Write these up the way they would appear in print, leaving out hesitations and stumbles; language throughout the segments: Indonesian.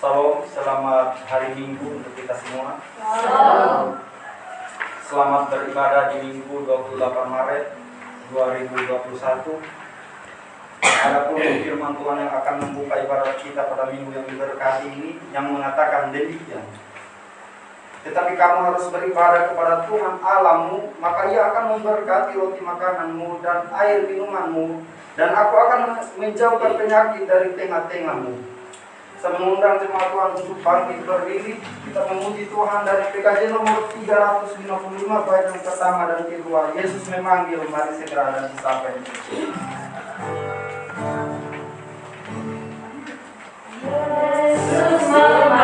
Salam, selamat hari Minggu untuk kita semua. Selamat beribadah di Minggu 28 Maret 2021. Adapun firman Tuhan yang akan membuka ibadah kita pada minggu yang diberkati ini, yang mengatakan demikian. Tetapi kamu harus beribadah kepada Tuhan Allahmu, maka Ia akan memberkati roti makananmu dan air minumanmu, dan aku akan menjauhkan penyakit dari tengah-tengahmu. Saya mengundang jemaat Tuhan untuk bangkit berdiri. Kita memuji Tuhan dari PKJ nomor 355 bait yang pertama dan kedua. Yesus memanggil, mari segera dan sampai. Yesus memanggil.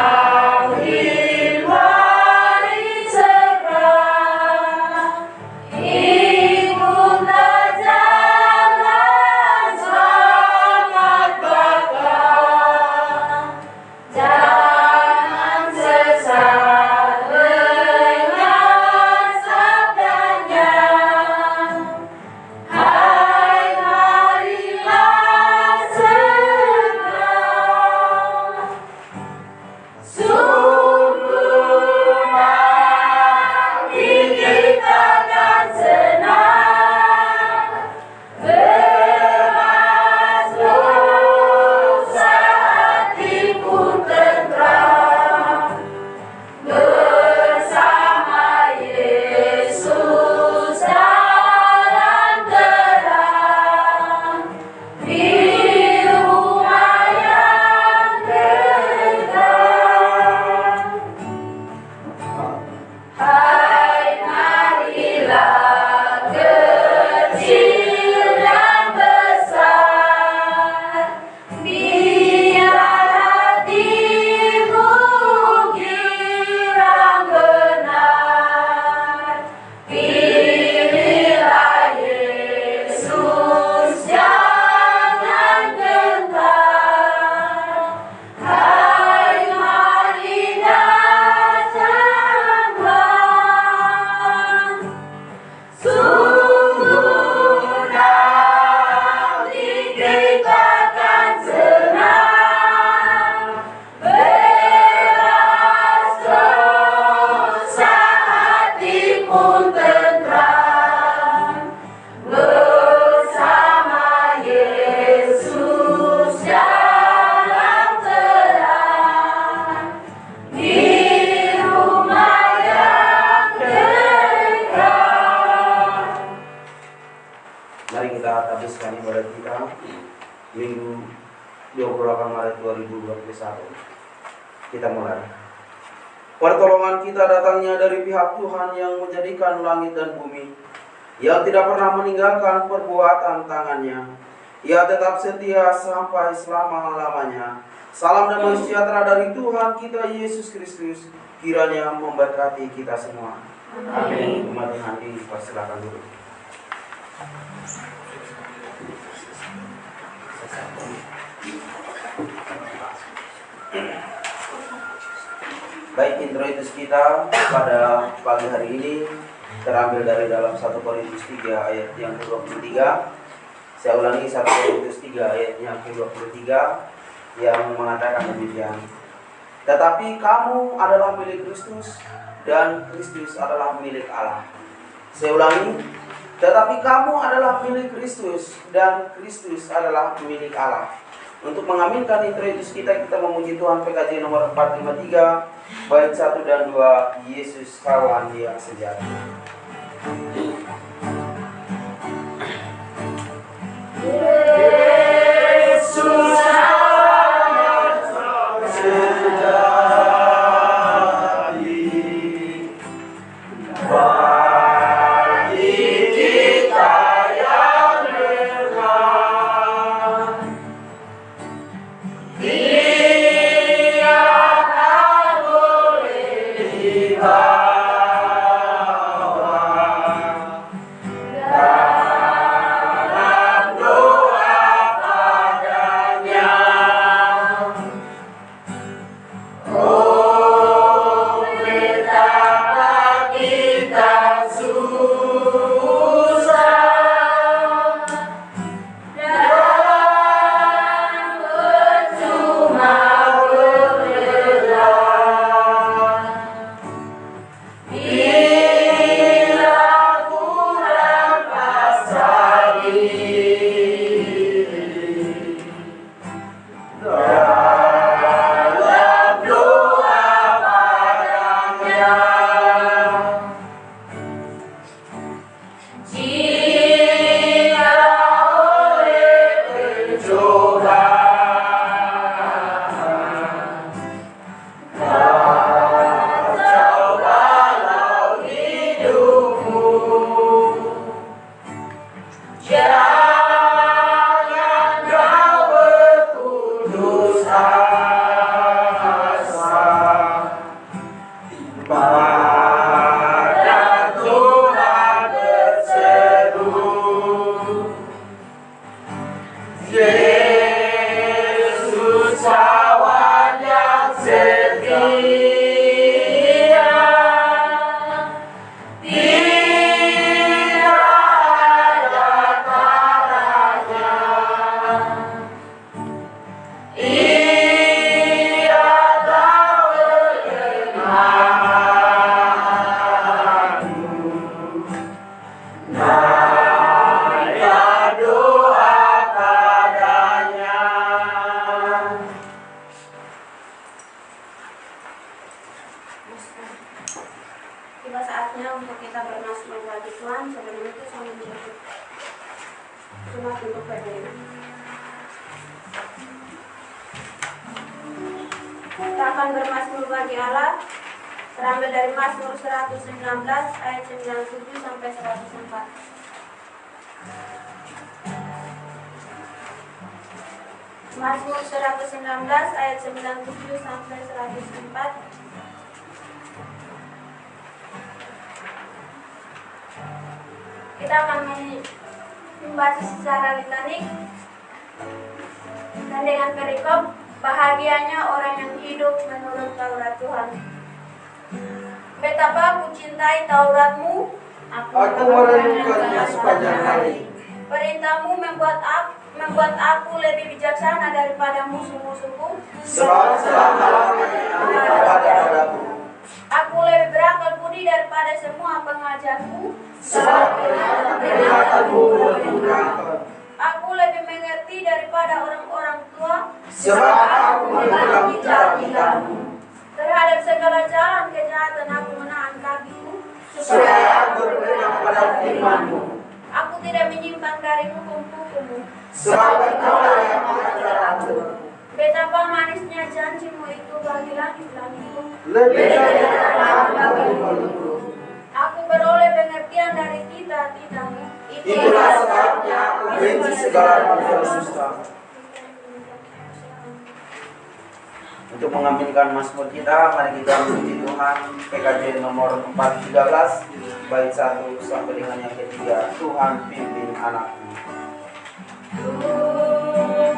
Kita mulai. Pertolongan kita datangnya dari pihak Tuhan yang menjadikan langit dan bumi, yang tidak pernah meninggalkan perbuatan tangannya. Ia tetap setia sampai selama-lamanya. Salam damai sejahtera dari Tuhan kita Yesus Kristus kiranya memberkati kita semua. Amin. Umat Tuhan dipersilakan dulu. Baik, introitus kita pada pagi hari ini terambil dari dalam 1 Korintus 3 ayat yang ke-23. Saya ulangi, 1 Korintus 3 ayat yang ke-23 yang mengatakan demikian. Tetapi kamu adalah milik Kristus dan Kristus adalah milik Allah. Saya ulangi, tetapi kamu adalah milik Kristus dan Kristus adalah milik Allah. Untuk mengaminkan introitus kita memuji Tuhan PKJ nomor 453 bait 1 dan 2, Yesus kawan yang sejati. Yesus tiba saatnya untuk kita bermasmur bagi Tuhan. Sebelum itu saya menutup cuma untuk berdiri. Kita akan bermasmur bagi Allah, terambil dari Mazmur 119 ayat 97 sampai 104. Mazmur 119 ayat 97 sampai 104. Kita akan membaca secara litani dan dengan perikop bahagianya orang yang hidup menurut Taurat Tuhan. Betapa aku cintai Tauratmu, Aku merindukannya sepanjang hari. Perintahmu membuat aku lebih bijaksana daripada musuh-musuhku. Sebab selama-lamanya ada padaku. Aku lebih berakal budi daripada semua pengajarku. Sebab perhatianmu lebih berakal. Aku lebih mengerti daripada orang-orang tua. Sebab aku memegang cara-caramu. Terhadap segala jalan kejahatan aku menahan kakiku. Supaya aku berpegang pada firman-Mu. Aku tidak menyimpang dari hukum-hukum-Mu. Sebab Engkau yang mengajar aku. Betapa manisnya janji-Mu itu bagi langit-langitku. Lebih dari terang bagi mulutku. Aku beroleh pengertian dari titah-titah-Mu. Itulah sebabnya aku benci segala macam dusta. Untuk mengaminkan Mazmur kita, mari kita memuji Tuhan. PKJ nomor 413 bait 1 sampai dengan yang ketiga. Tuhan pimpin anakmu.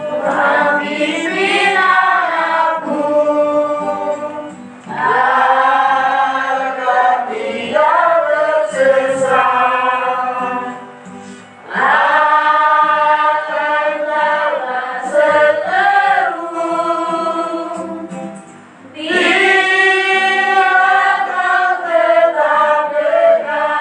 Tuhan pimpin anakmu, agar tidak tersesat, akan dapat seteru, dia akan tetap dekat.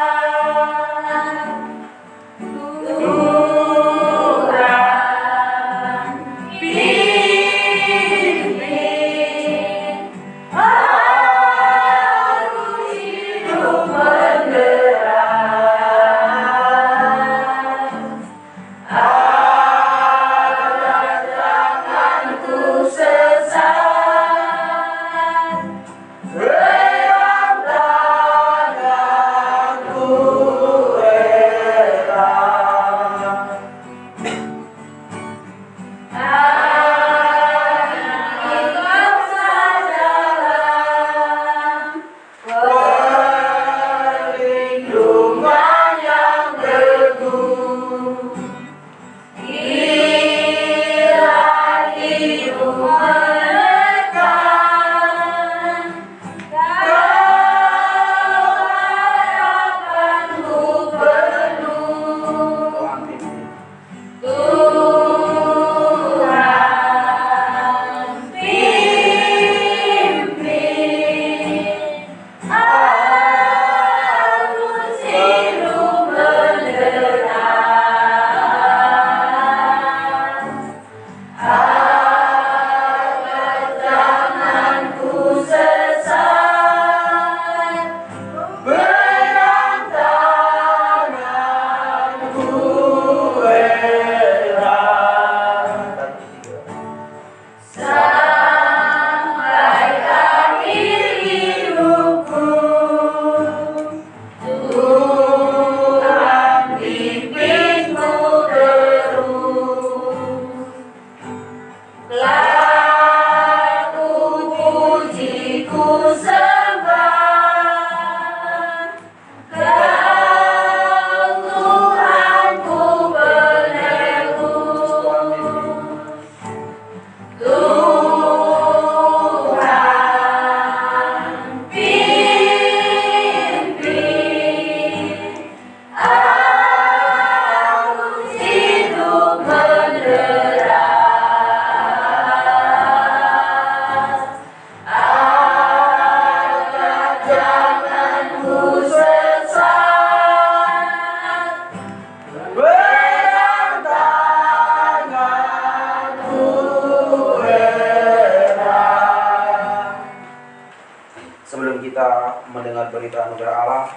kita mendengar berita anugerah Allah,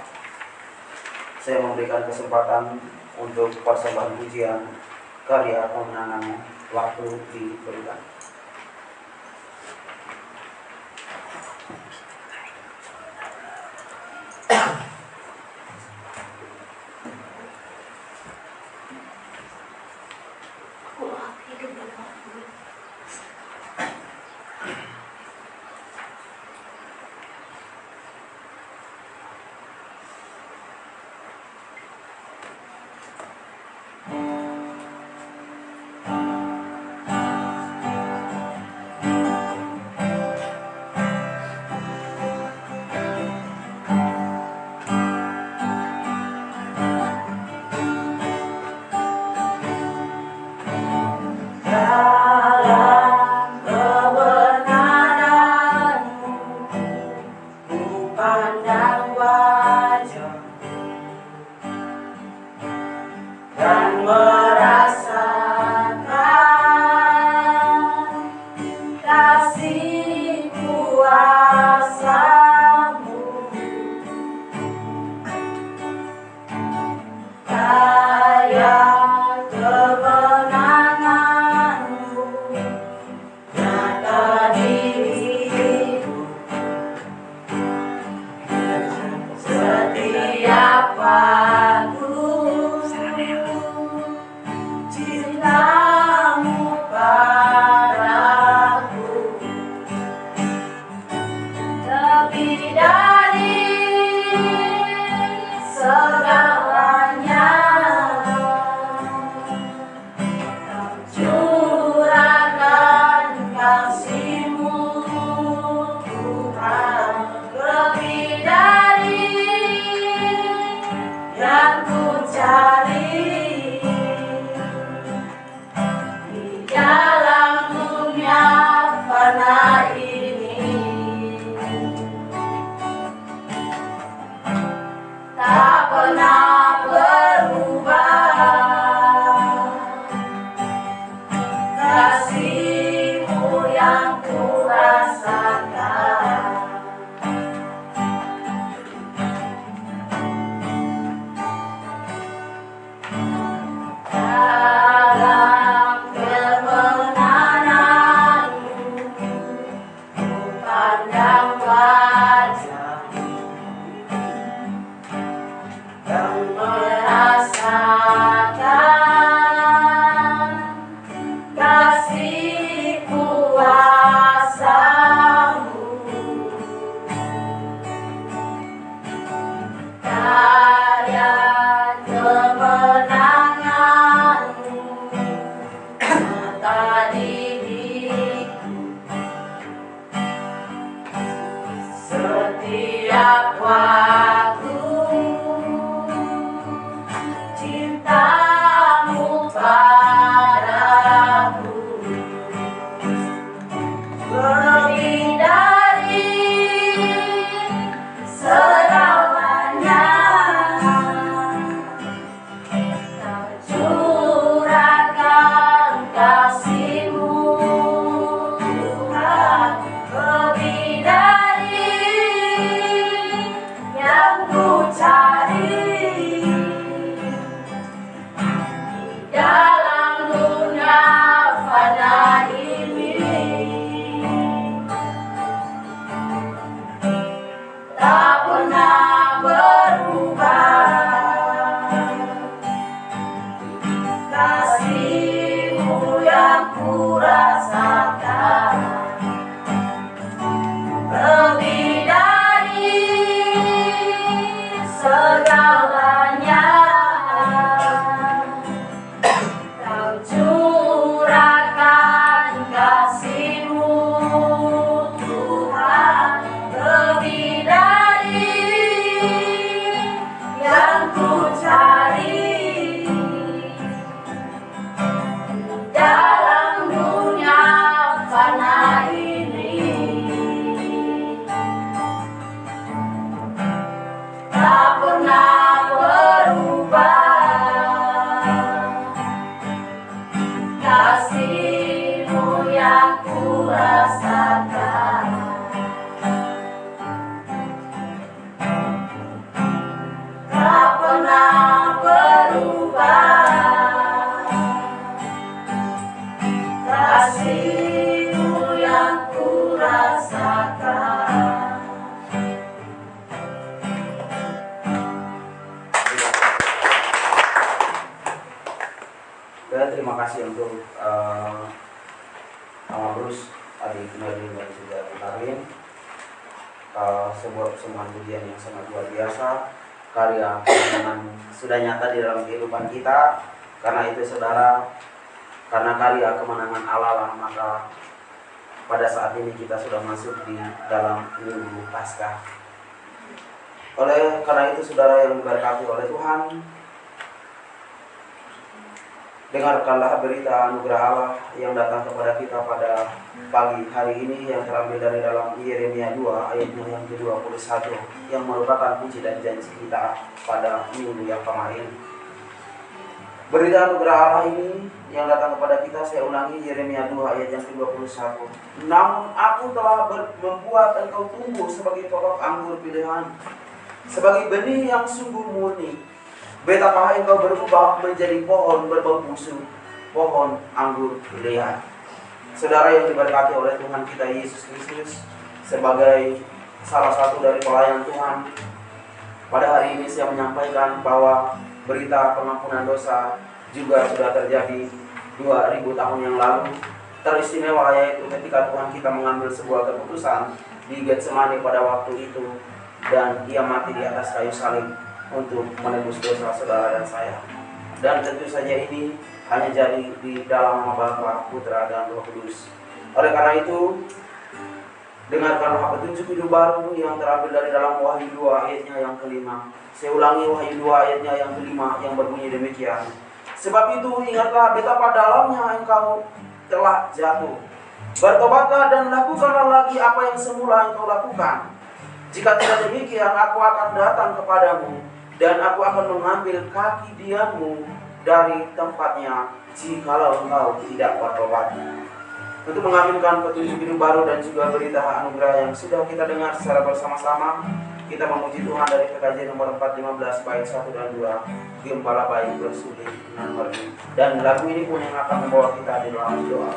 saya memberikan kesempatan untuk persembahan pujian karya pemenangan. Waktu diberikan. kasih untuk Mama Bruce, adik Melvin dan juga Karin. Sebuah persembahan pujian yang sangat luar biasa, karya yang sudah nyata di dalam kehidupan kita. Karena itu saudara, karena karya kemenangan Allah lah, maka pada saat ini kita sudah masuk di dalam minggu Paskah. Oleh karena itu saudara yang diberkati oleh Tuhan, dengarkanlah berita anugerah Allah yang datang kepada kita pada pagi hari ini yang terambil dari dalam Yeremia 2 ayatnya yang ke-21 yang merupakan puji dan janji kita pada minggu yang kemarin. Berita anugerah Allah ini yang datang kepada kita, saya ulangi, Yeremia 2 ayat yang ke-21. Namun aku telah membuat engkau tumbuh sebagai pokok anggur pilihan, sebagai benih yang sungguh murni. Betapa engkau berubah menjadi pohon berbau busuk, pohon anggur pilihan. Saudara yang diberkati oleh Tuhan kita Yesus Kristus, sebagai salah satu dari pelayan Tuhan, pada hari ini saya menyampaikan bahwa berita pengampunan dosa juga sudah terjadi 2000 tahun yang lalu. Teristimewa yaitu ketika Tuhan kita mengambil sebuah keputusan di Getsemani pada waktu itu, dan Ia mati di atas kayu salib untuk menebus dosa saudara dan saya. Dan tentu saja ini hanya jadi di dalam nama Bapa, Putra, dan Roh Kudus. Oleh karena itu, dengarkanlah petunjuk hidup baru yang terambil dari dalam Wahyu 2 ayatnya yang ke-5. Saya ulangi, Wahyu 2 ayatnya yang ke-5 yang berbunyi demikian. Sebab itu ingatlah betapa dalamnya engkau telah jatuh. Bertobatlah dan lakukanlah lagi apa yang semula engkau lakukan. Jika tidak demikian, aku akan datang kepadamu dan aku akan mengambil kaki dianmu dari tempatnya jikalau engkau tidak bertobat. Untuk mengaminkan petunjuk hidup baru dan juga berita anugerah yang sudah kita dengar secara bersama-sama, kita memuji Tuhan dari PKJ nomor 415 bait 1 dan 2, Gembala Baik Bersudi dengan Merdu. Dan lagu ini pun yang akan membawa kita di dalam doa.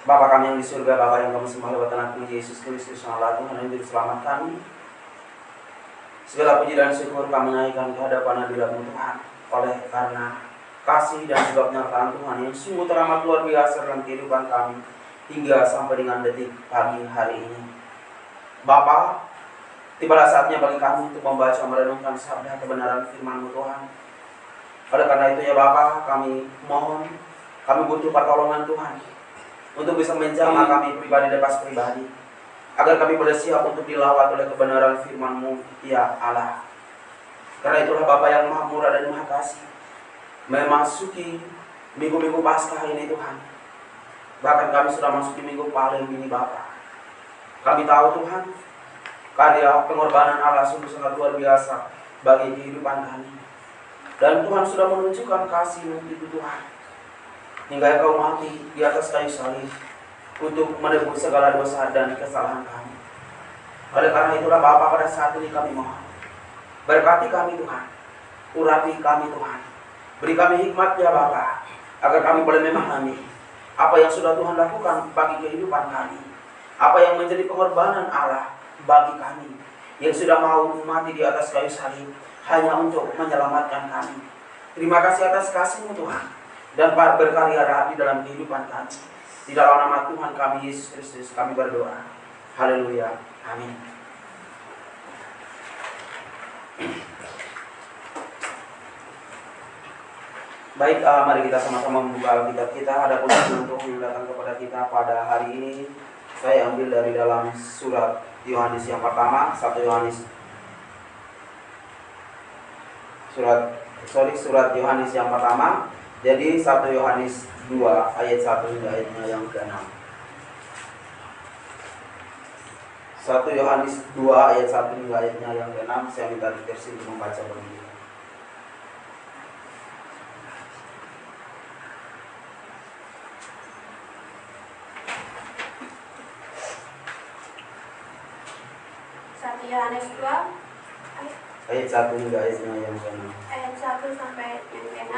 Bapa kami yang di surga, Bapa yang kami sembah lewat anakmu Yesus Kristus yang Allah Tuhan yang juru selamat kami. Segala puji dan syukur kami naikkan ke hadapan hadirat-Mu Tuhan, oleh karena kasih dan juga penyertaan Tuhan yang sungguh teramat luar biasa dalam kehidupan kami hingga sampai dengan detik pagi hari ini. Bapa, tibalah saatnya bagi kami untuk membaca merenungkan sabda kebenaran firman-Mu Tuhan. Oleh karena itu ya Bapa, kami mohon, kami butuh pertolongan Tuhan untuk bisa menjamah kami pribadi lepas pribadi, agar kami boleh siap untuk dilawat oleh kebenaran firman-Mu, ya Allah. Karena itulah Bapa yang maha murah dan maha kasih, memasuki minggu-minggu Paskah ini Tuhan. Bahkan kami sudah masuki minggu paling ini Bapa. Kami tahu Tuhan, karya pengorbanan Allah sungguh sangat luar biasa bagi kehidupan kami. Dan Tuhan sudah menunjukkan kasih-Mu itu Tuhan, hingga Engkau mati di atas kayu salib untuk menebus segala dosa dan kesalahan kami. Oleh karena itulah Bapa, pada saat ini kami mohon, berkati kami Tuhan, urapi kami Tuhan, beri kami hikmat ya Bapa, agar kami boleh memahami apa yang sudah Tuhan lakukan bagi kehidupan kami, apa yang menjadi pengorbanan Allah bagi kami, yang sudah mau mati di atas kayu salib hanya untuk menyelamatkan kami. Terima kasih atas kasih-Mu Tuhan, dan berkarya di dalam kehidupan kami. Di dalam nama Tuhan kami Yesus Kristus kami berdoa. Haleluya. Amin. Baik, mari kita sama-sama membuka Alkitab kita. Ada pujian untuk yang datang kepada kita pada hari ini. Saya ambil dari dalam surat Yohanes yang pertama, 1 Yohanes. Surat Yohanes yang pertama. Jadi 1 Yohanes 2 ayat 1 hingga ayatnya yang ke-6. 1 Yohanes 2 ayat 1 hingga ayatnya yang ke-6. Saya minta dikasih untuk membaca begini. Yohanes 2 ayat 1 hingga ayatnya yang ke-6. ayat 1 sampai yang ke-6.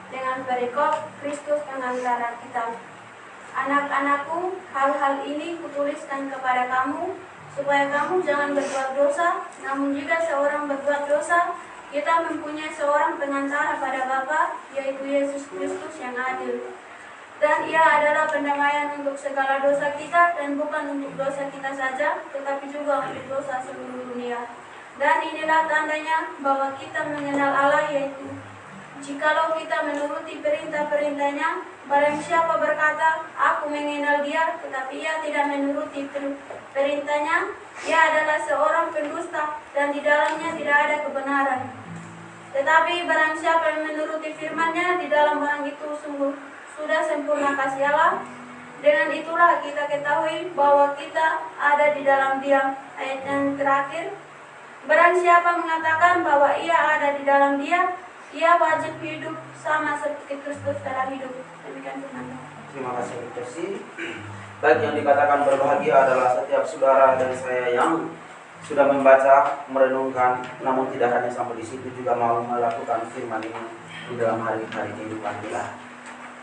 Dengan perikop Kristus pengantara kita. Anak-anakku, hal-hal ini kutuliskan kepada kamu, supaya kamu jangan berbuat dosa. Namun jika seorang berbuat dosa, kita mempunyai seorang pengantara pada Bapa, yaitu Yesus Kristus yang adil. Dan ia adalah pendamaian untuk segala dosa kita, dan bukan untuk dosa kita saja, tetapi juga untuk dosa seluruh dunia. Dan inilah tandanya bahwa kita mengenal Allah, yaitu jikalau kita menuruti perintah-perintahnya. Barang siapa berkata, aku mengenal dia, tetapi ia tidak menuruti perintahnya, ia adalah seorang pendusta, dan di dalamnya tidak ada kebenaran. Tetapi barang siapa yang menuruti firman-Nya, di dalam orang itu sungguh sudah sempurna kasih Allah. Dengan itulah kita ketahui bahwa kita ada di dalam Dia. Ayat yang terakhir, barang siapa mengatakan bahwa ia ada di dalam Dia, ia wajib hidup sama seperti Kristus telah hidup. Demikian firman. Terima kasih Dr. Baik, yang dikatakan berbahagia adalah setiap saudara dan saya yang sudah membaca, merenungkan, namun tidak hanya sampai di situ, juga mau melakukan firman ini di dalam hari-hari kehidupan kita.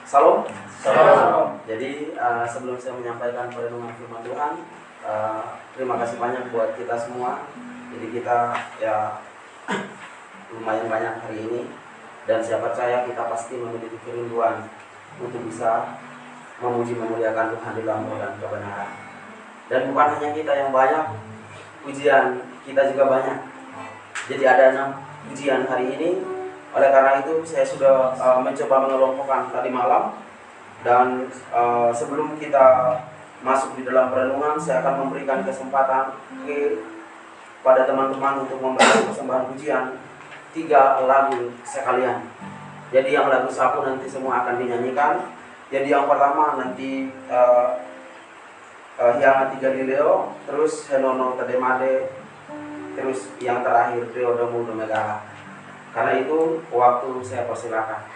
Salam. Salam. Jadi sebelum saya menyampaikan perenungan firman Tuhan, terima kasih banyak buat kita semua. Jadi kita ya lumayan banyak hari ini, dan saya percaya kita pasti memiliki kerinduan untuk bisa memuji memuliakan Tuhan di dalam roh dan kebenaran. Dan bukan hanya kita yang banyak, pujian kita juga banyak. Jadi ada 6 pujian hari ini. Oleh karena itu saya sudah mencoba mengelompokkan tadi malam. Dan sebelum kita masuk di dalam perenungan, saya akan memberikan kesempatan pada teman-teman untuk memberikan persembahan pujian 3 lagu sekalian. Jadi yang lagu sapu nanti semua akan dinyanyikan. Jadi yang pertama nanti Hianati Galileo, terus Henono Tademade, terus yang terakhir Rio Domu Domegala. Karena itu waktu saya persilakan.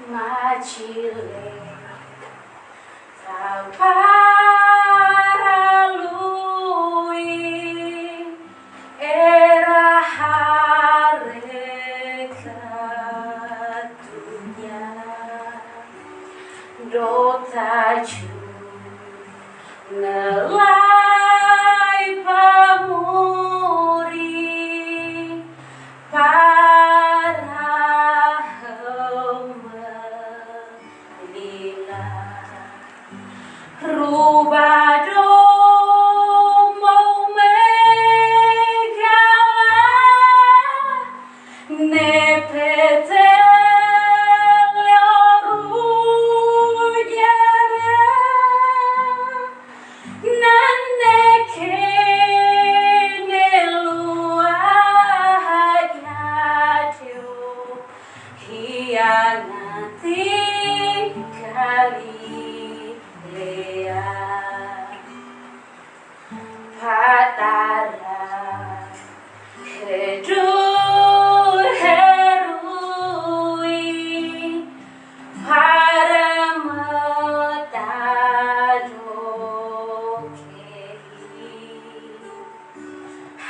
Macile Saparalui Era Hare Nelai pamuri para lila rubado mau megala nepete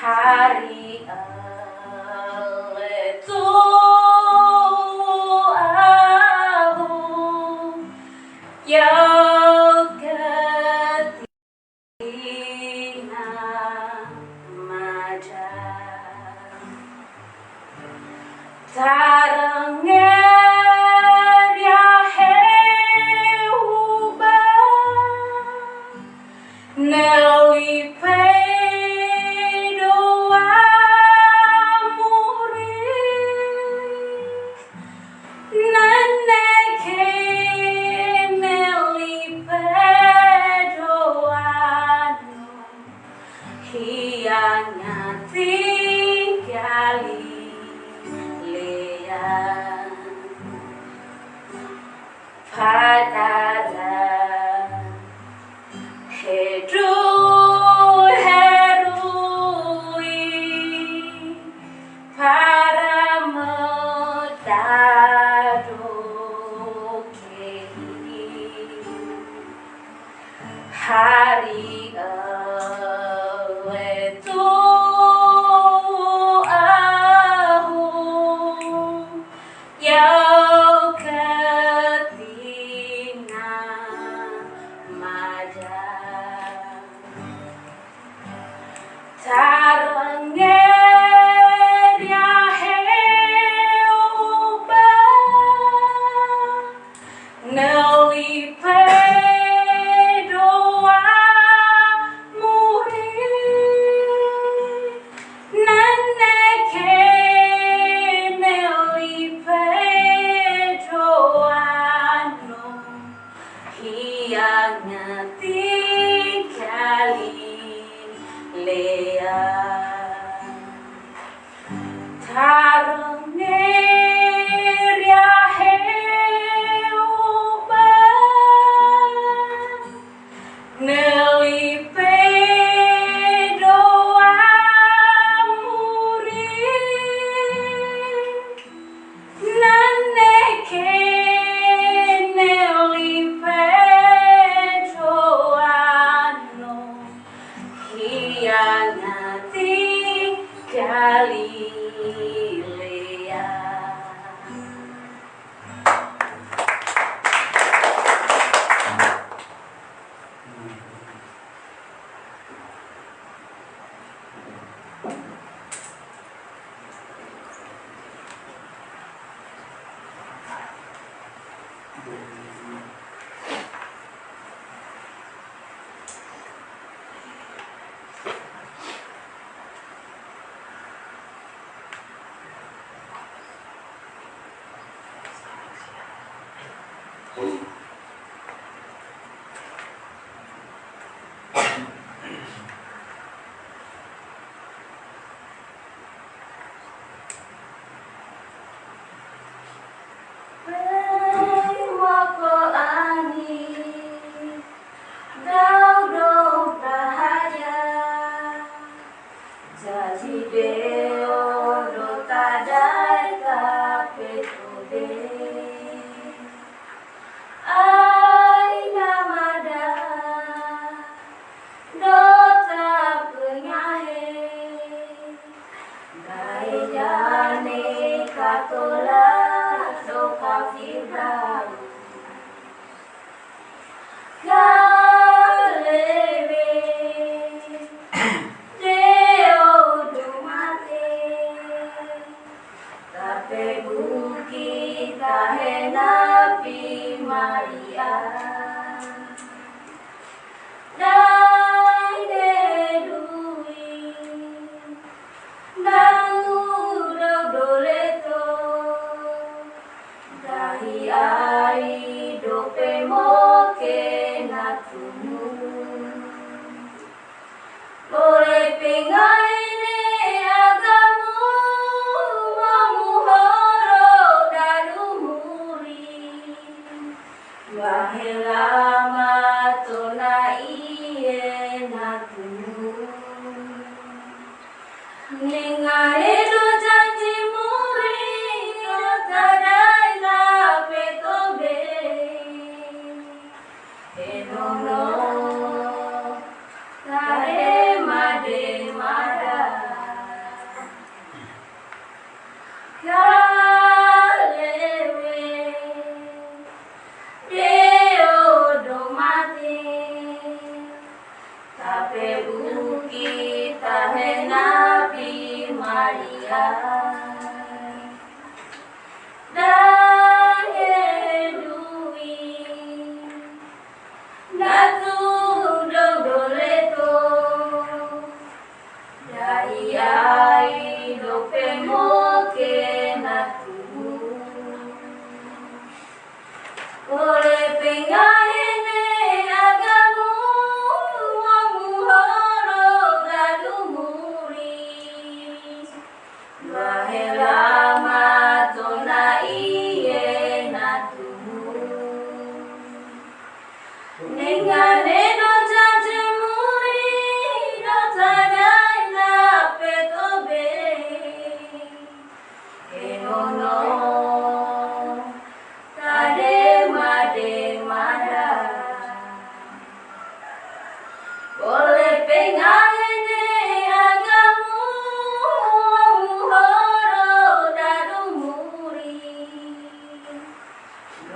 hari aletu aku yogatina maja tarenger ya heuba nelipe Hianya tinggali lean padaran hedu herui para medadoke hari aletu aku yogatina maja tarenger ya heuba nelipe Hianya tinggali lean Boleh pengaine agamu mamuhoro dalumuri Wahelama tona iye natumu Ningare do janji muri Otadai na petobe Enono Tare made mada Kalewe Deo domate Tape buki tahe Nabi Maria Dahe dui Natu dodoleto Dai ai dope moke natu Oleh pengaene agamu Wamuhoro gadumuri Wahelama tona iye natumu Ningane do jaje muri Do tadai na petobe Enono Tade made mada Boleh pengaene agamu Wamuhoro dadumuri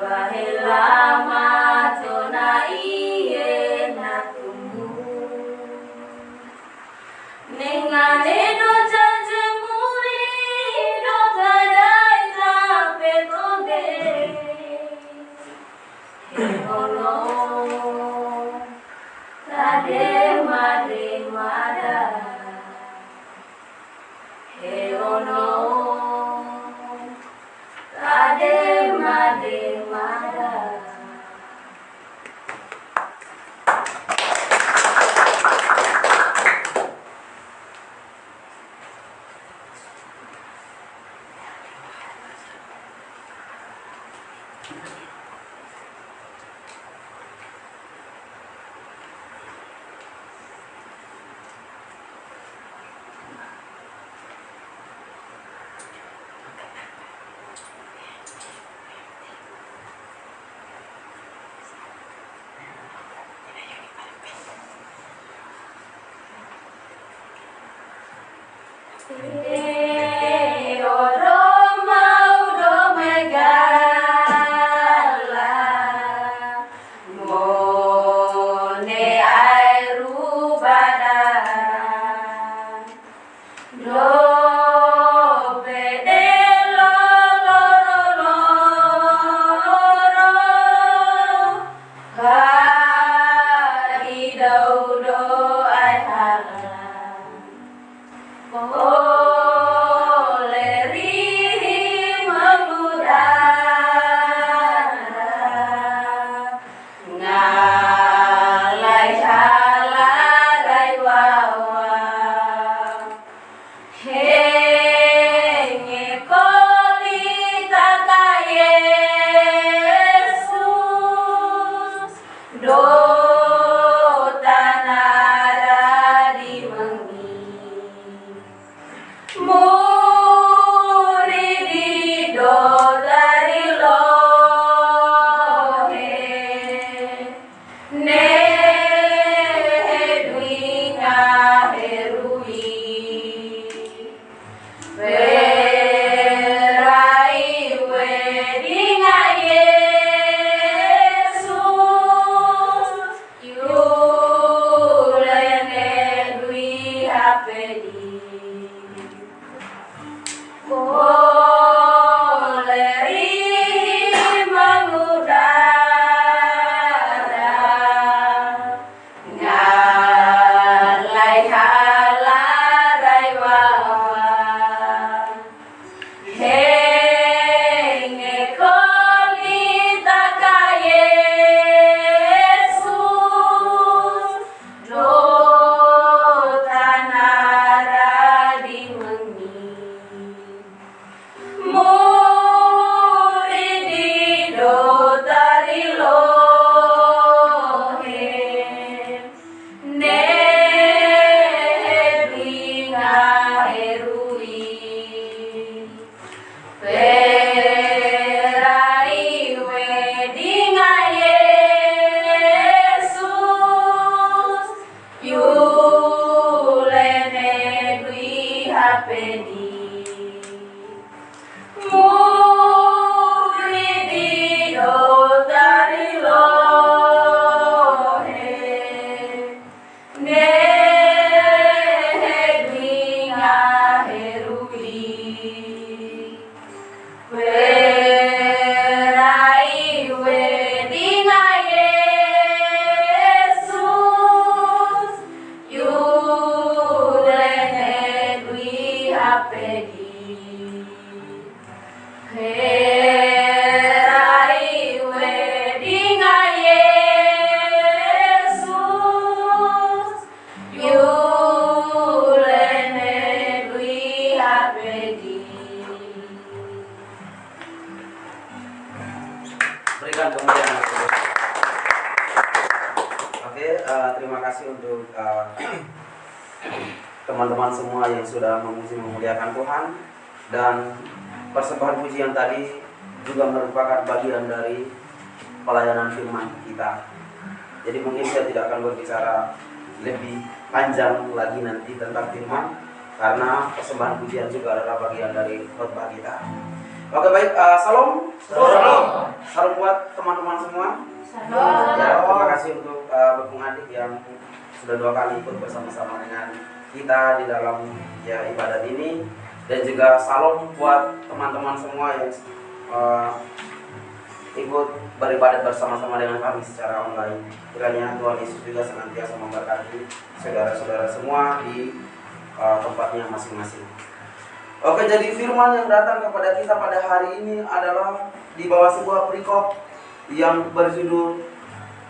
Wahelama tona iye natumu Ningane do jaje muri Do tadai na petobe Enono Tade made mada Enono Tade made mada Ngalai halai hapedi Muridi dotari lohe Nehedinga herui Werai wedinga Yesus Yulene dwi hapedi Herai wedinga Yesus Yulene dwi hapedi Berikan kemuliaan kepada Tuhan. Oke, terima kasih untuk teman-teman semua yang sudah memuji memuliakan Tuhan, dan persembahan pujian tadi juga merupakan bagian dari pelayanan firman kita. Jadi mungkin saya tidak akan berbicara lebih panjang lagi nanti tentang firman, karena persembahan pujian juga adalah bagian dari khotbah kita. Oke, baik, salam. Salam buat teman-teman semua. Ya, terima kasih untuk Bung Adik yang sudah 2 kali ikut bersama-sama dengan kita di dalam ibadat ini, dan juga salam buat teman-teman semua yang ikut beribadat bersama-sama dengan kami secara online. Kiranya Tuhan Yesus juga senantiasa memberkati saudara-saudara semua di tempatnya masing-masing. Oke, jadi firman yang datang kepada kita pada hari ini adalah di bawah sebuah perikop yang berjudul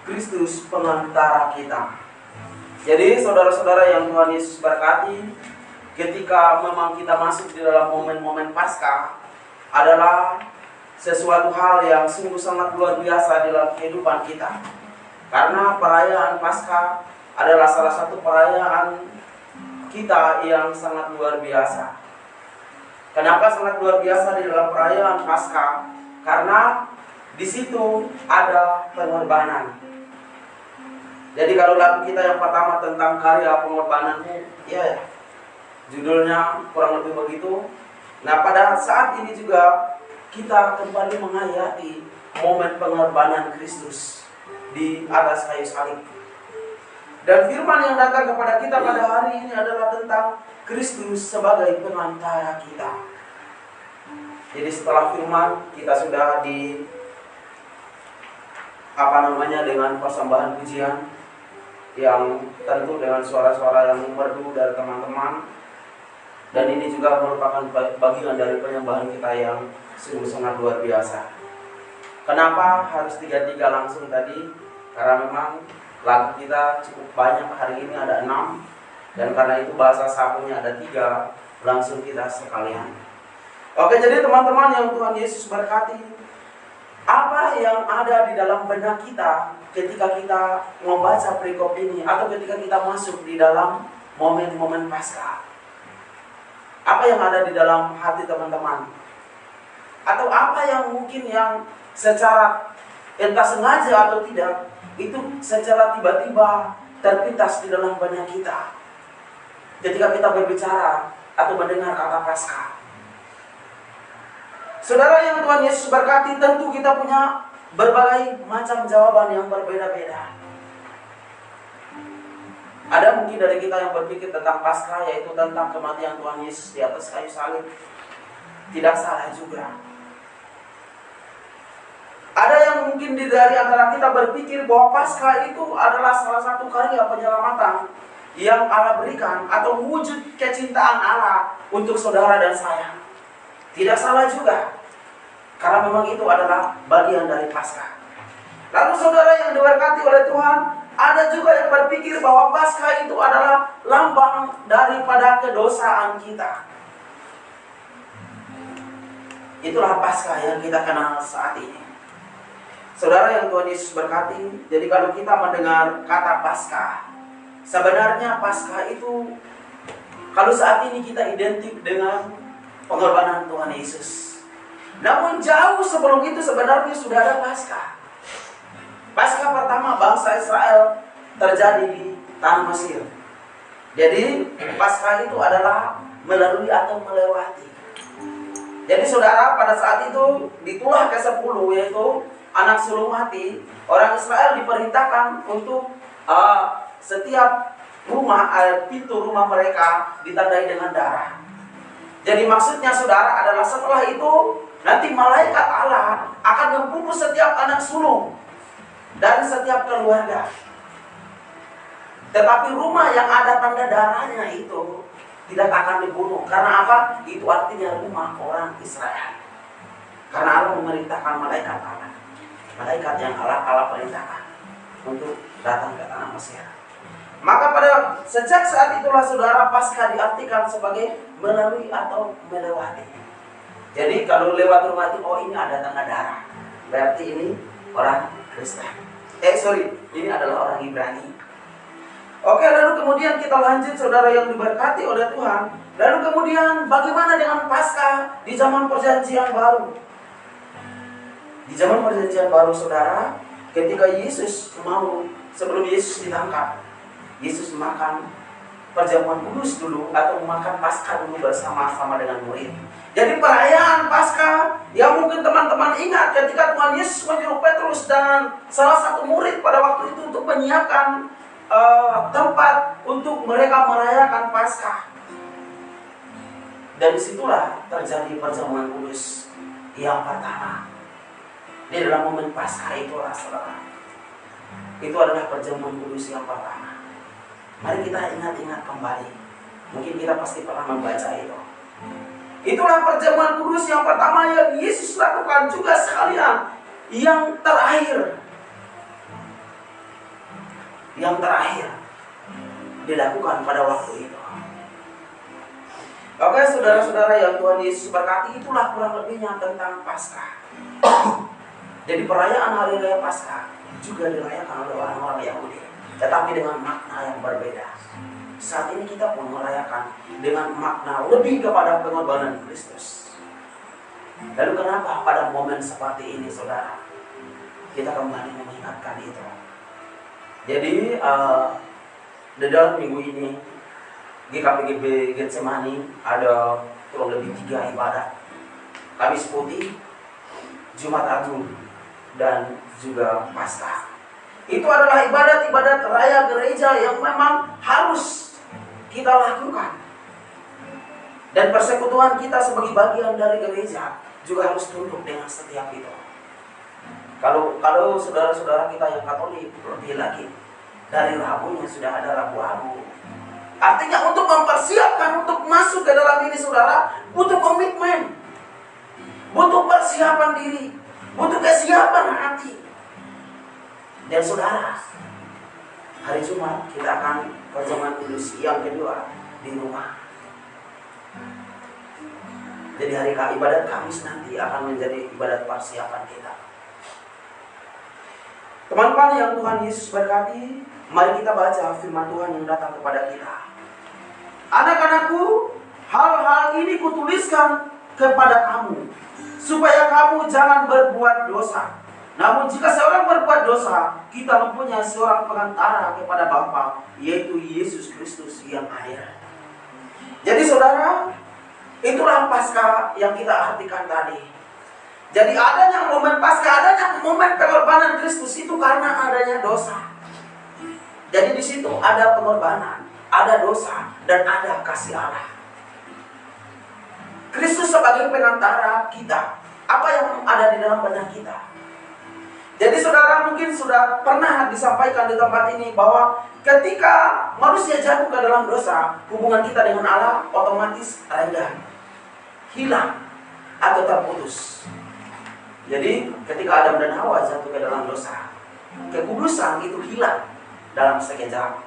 Kristus Pengantara Kita. Jadi saudara-saudara yang Tuhan Yesus berkati, ketika memang kita masuk di dalam momen-momen Paskah adalah sesuatu hal yang sungguh sangat luar biasa dalam kehidupan kita. Karena perayaan Paskah adalah salah satu perayaan kita yang sangat luar biasa. Kenapa sangat luar biasa di dalam perayaan Paskah? Karena di situ ada pengorbanan. Jadi kalau lagu kita yang pertama tentang karya pengorbananmu, ya judulnya kurang lebih begitu. Nah, pada saat ini juga kita kembali menghayati momen pengorbanan Kristus di atas kayu salib. Dan firman yang datang kepada kita pada hari ini adalah tentang Kristus sebagai pengantara kita. Jadi setelah firman kita sudah dengan persembahan pujian yang tentu dengan suara-suara yang merdu dari teman-teman, dan ini juga merupakan bagian dari penyembahan kita yang sungguh sangat luar biasa. Kenapa harus 3-3 langsung tadi? Karena memang lagu kita cukup banyak, hari ini ada 6, dan karena itu bahasa sapunya ada 3, langsung kita sekalian. Oke, jadi teman-teman yang Tuhan Yesus berkati, apa yang ada di dalam benak kita ketika kita membaca perikop ini, atau ketika kita masuk di dalam momen-momen Paskah? Apa yang ada di dalam hati teman-teman? Atau apa yang mungkin yang secara entah sengaja atau tidak, itu secara tiba-tiba terpintas di dalam benak kita ketika kita berbicara atau mendengar kata Paskah? Saudara yang Tuhan Yesus berkati, tentu kita punya berbagai macam jawaban yang berbeda-beda. Ada mungkin dari kita yang berpikir tentang Paskah, yaitu tentang kematian Tuhan Yesus di atas kayu salib. Tidak salah juga. Ada yang mungkin dari antara kita berpikir bahwa Paskah itu adalah salah satu karya penyelamatan yang Allah berikan, atau wujud kecintaan Allah untuk saudara dan saya. Tidak salah juga, karena memang itu adalah bagian dari Paskah. Lalu saudara yang diberkati oleh Tuhan, ada juga yang berpikir bahwa Paskah itu adalah lambang daripada kedosaan kita. Itulah Paskah yang kita kenal saat ini. Saudara yang Tuhan Yesus berkati, jadi kalau kita mendengar kata Paskah, sebenarnya Paskah itu, kalau saat ini kita identik dengan pengorbanan Tuhan Yesus. Namun jauh sebelum itu sebenarnya sudah ada Paskah. Paskah pertama bangsa Israel terjadi di tanah Mesir. Jadi Paskah itu adalah melalui atau melewati. Jadi saudara, pada saat itu di tulah ke-10 yaitu anak sulung mati, orang Israel diperintahkan untuk setiap rumah, pintu rumah mereka ditandai dengan darah. Jadi maksudnya saudara adalah setelah itu nanti malaikat Allah akan membunuh setiap anak sulung dari setiap keluarga. Tetapi rumah yang ada tanda darahnya itu tidak akan dibunuh. Karena apa? Itu artinya rumah orang Israel. Karena Allah memerintahkan malaikat Allah. Malaikat yang Allah perintahkan untuk datang ke tanah Mesir. Maka sejak saat itulah saudara, Paskah diartikan sebagai melalui atau melewati. Jadi kalau lewat rumah itu, oh ini ada tanda darah, berarti ini orang Kristen. Ini adalah orang Ibrani. Oke, lalu kemudian kita lanjut saudara yang diberkati oleh Tuhan. Lalu kemudian bagaimana dengan Paskah di zaman Perjanjian Baru? Di zaman Perjanjian Baru saudara, ketika Yesus sebelum Yesus ditangkap, Yesus makan perjamuan kudus dulu atau makan Paskah dulu bersama-sama dengan murid. Jadi perayaan Paskah yang mungkin teman-teman ingat ketika Tuhan Yesus menyuruh Petrus dan salah satu murid pada waktu itu untuk menyiapkan tempat untuk mereka merayakan Paskah. Dan disitulah terjadi perjamuan kudus yang pertama. Di dalam momen Paskah itulah saudara, itu adalah perjamuan kudus yang pertama. Mari kita ingat-ingat kembali. Mungkin kita pasti pernah membaca itu. Itulah perjamuan kudus yang pertama yang Yesus lakukan juga sekalian yang terakhir. Yang terakhir dilakukan pada waktu itu. Oke, saudara-saudara yang Tuhan Yesus berkati, itulah kurang lebihnya tentang Paskah. Jadi perayaan Hari Raya Paskah juga dirayakan oleh orang-orang Yahudi, tetapi dengan makna yang berbeda. Saat ini kita pun merayakan dengan makna lebih kepada pengorbanan Kristus. Lalu kenapa pada momen seperti ini saudara kita kembali mengingatkan itu? Jadi di dalam minggu ini GKPGB Getsemani ada kurang lebih 3 ibadat. Kamis Putih, Jumat Agung, dan juga Paskah. Itu adalah ibadat-ibadat raya gereja yang memang harus kita lakukan. Dan persekutuan kita sebagai bagian dari gereja juga harus tunduk dengan setiap itu. Kalau saudara-saudara kita yang Katolik, lebih lagi dari Rabunya sudah ada Rabu Abu. Artinya untuk mempersiapkan untuk masuk ke dalam ini saudara, butuh komitmen, butuh persiapan diri, butuh kesiapan hati. Dan saudara, hari Jumat kita akan perjamuan kudus yang kedua di rumah. Jadi hari ibadat Kamis nanti akan menjadi ibadat persiapan kita. Teman-teman yang Tuhan Yesus berkati, mari kita baca firman Tuhan yang datang kepada kita. Anak-anakku, hal-hal ini kutuliskan kepada kamu, supaya kamu jangan berbuat dosa. Namun jika seorang berbuat dosa, kita mempunyai seorang pengantara kepada Bapa, yaitu Yesus Kristus yang akhir. Jadi saudara, itulah Paskah yang kita artikan tadi. Jadi adanya momen Paskah, adanya momen pengorbanan Kristus itu karena adanya dosa. Jadi di situ ada pengorbanan, ada dosa, dan ada kasih Allah. Kristus sebagai pengantara kita. Apa yang ada di dalam benak kita? Jadi saudara mungkin sudah pernah disampaikan di tempat ini bahwa ketika manusia jatuh ke dalam dosa, hubungan kita dengan Allah otomatis renggang, hilang, atau terputus. Jadi ketika Adam dan Hawa jatuh ke dalam dosa, kekudusan itu hilang dalam sekejap.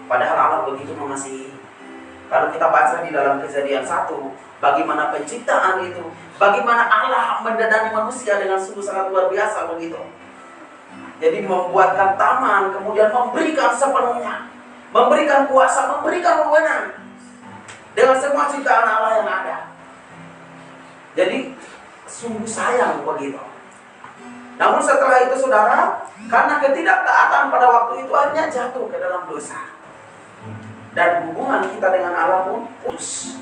Padahal Allah begitu mengasihi. Kalau kita baca di dalam Kejadian 1, bagaimana penciptaan itu, bagaimana Allah mendandani manusia dengan sungguh sangat luar biasa begitu. Jadi membuatkan taman, kemudian memberikan sepenuhnya, memberikan kuasa, memberikan wewenang dengan semua ciptaan Allah yang ada. Jadi sungguh sayang begitu. Namun setelah itu saudara, karena ketidaktaatan pada waktu itu akhirnya jatuh ke dalam dosa. dan hubungan kita dengan Allah pun putus.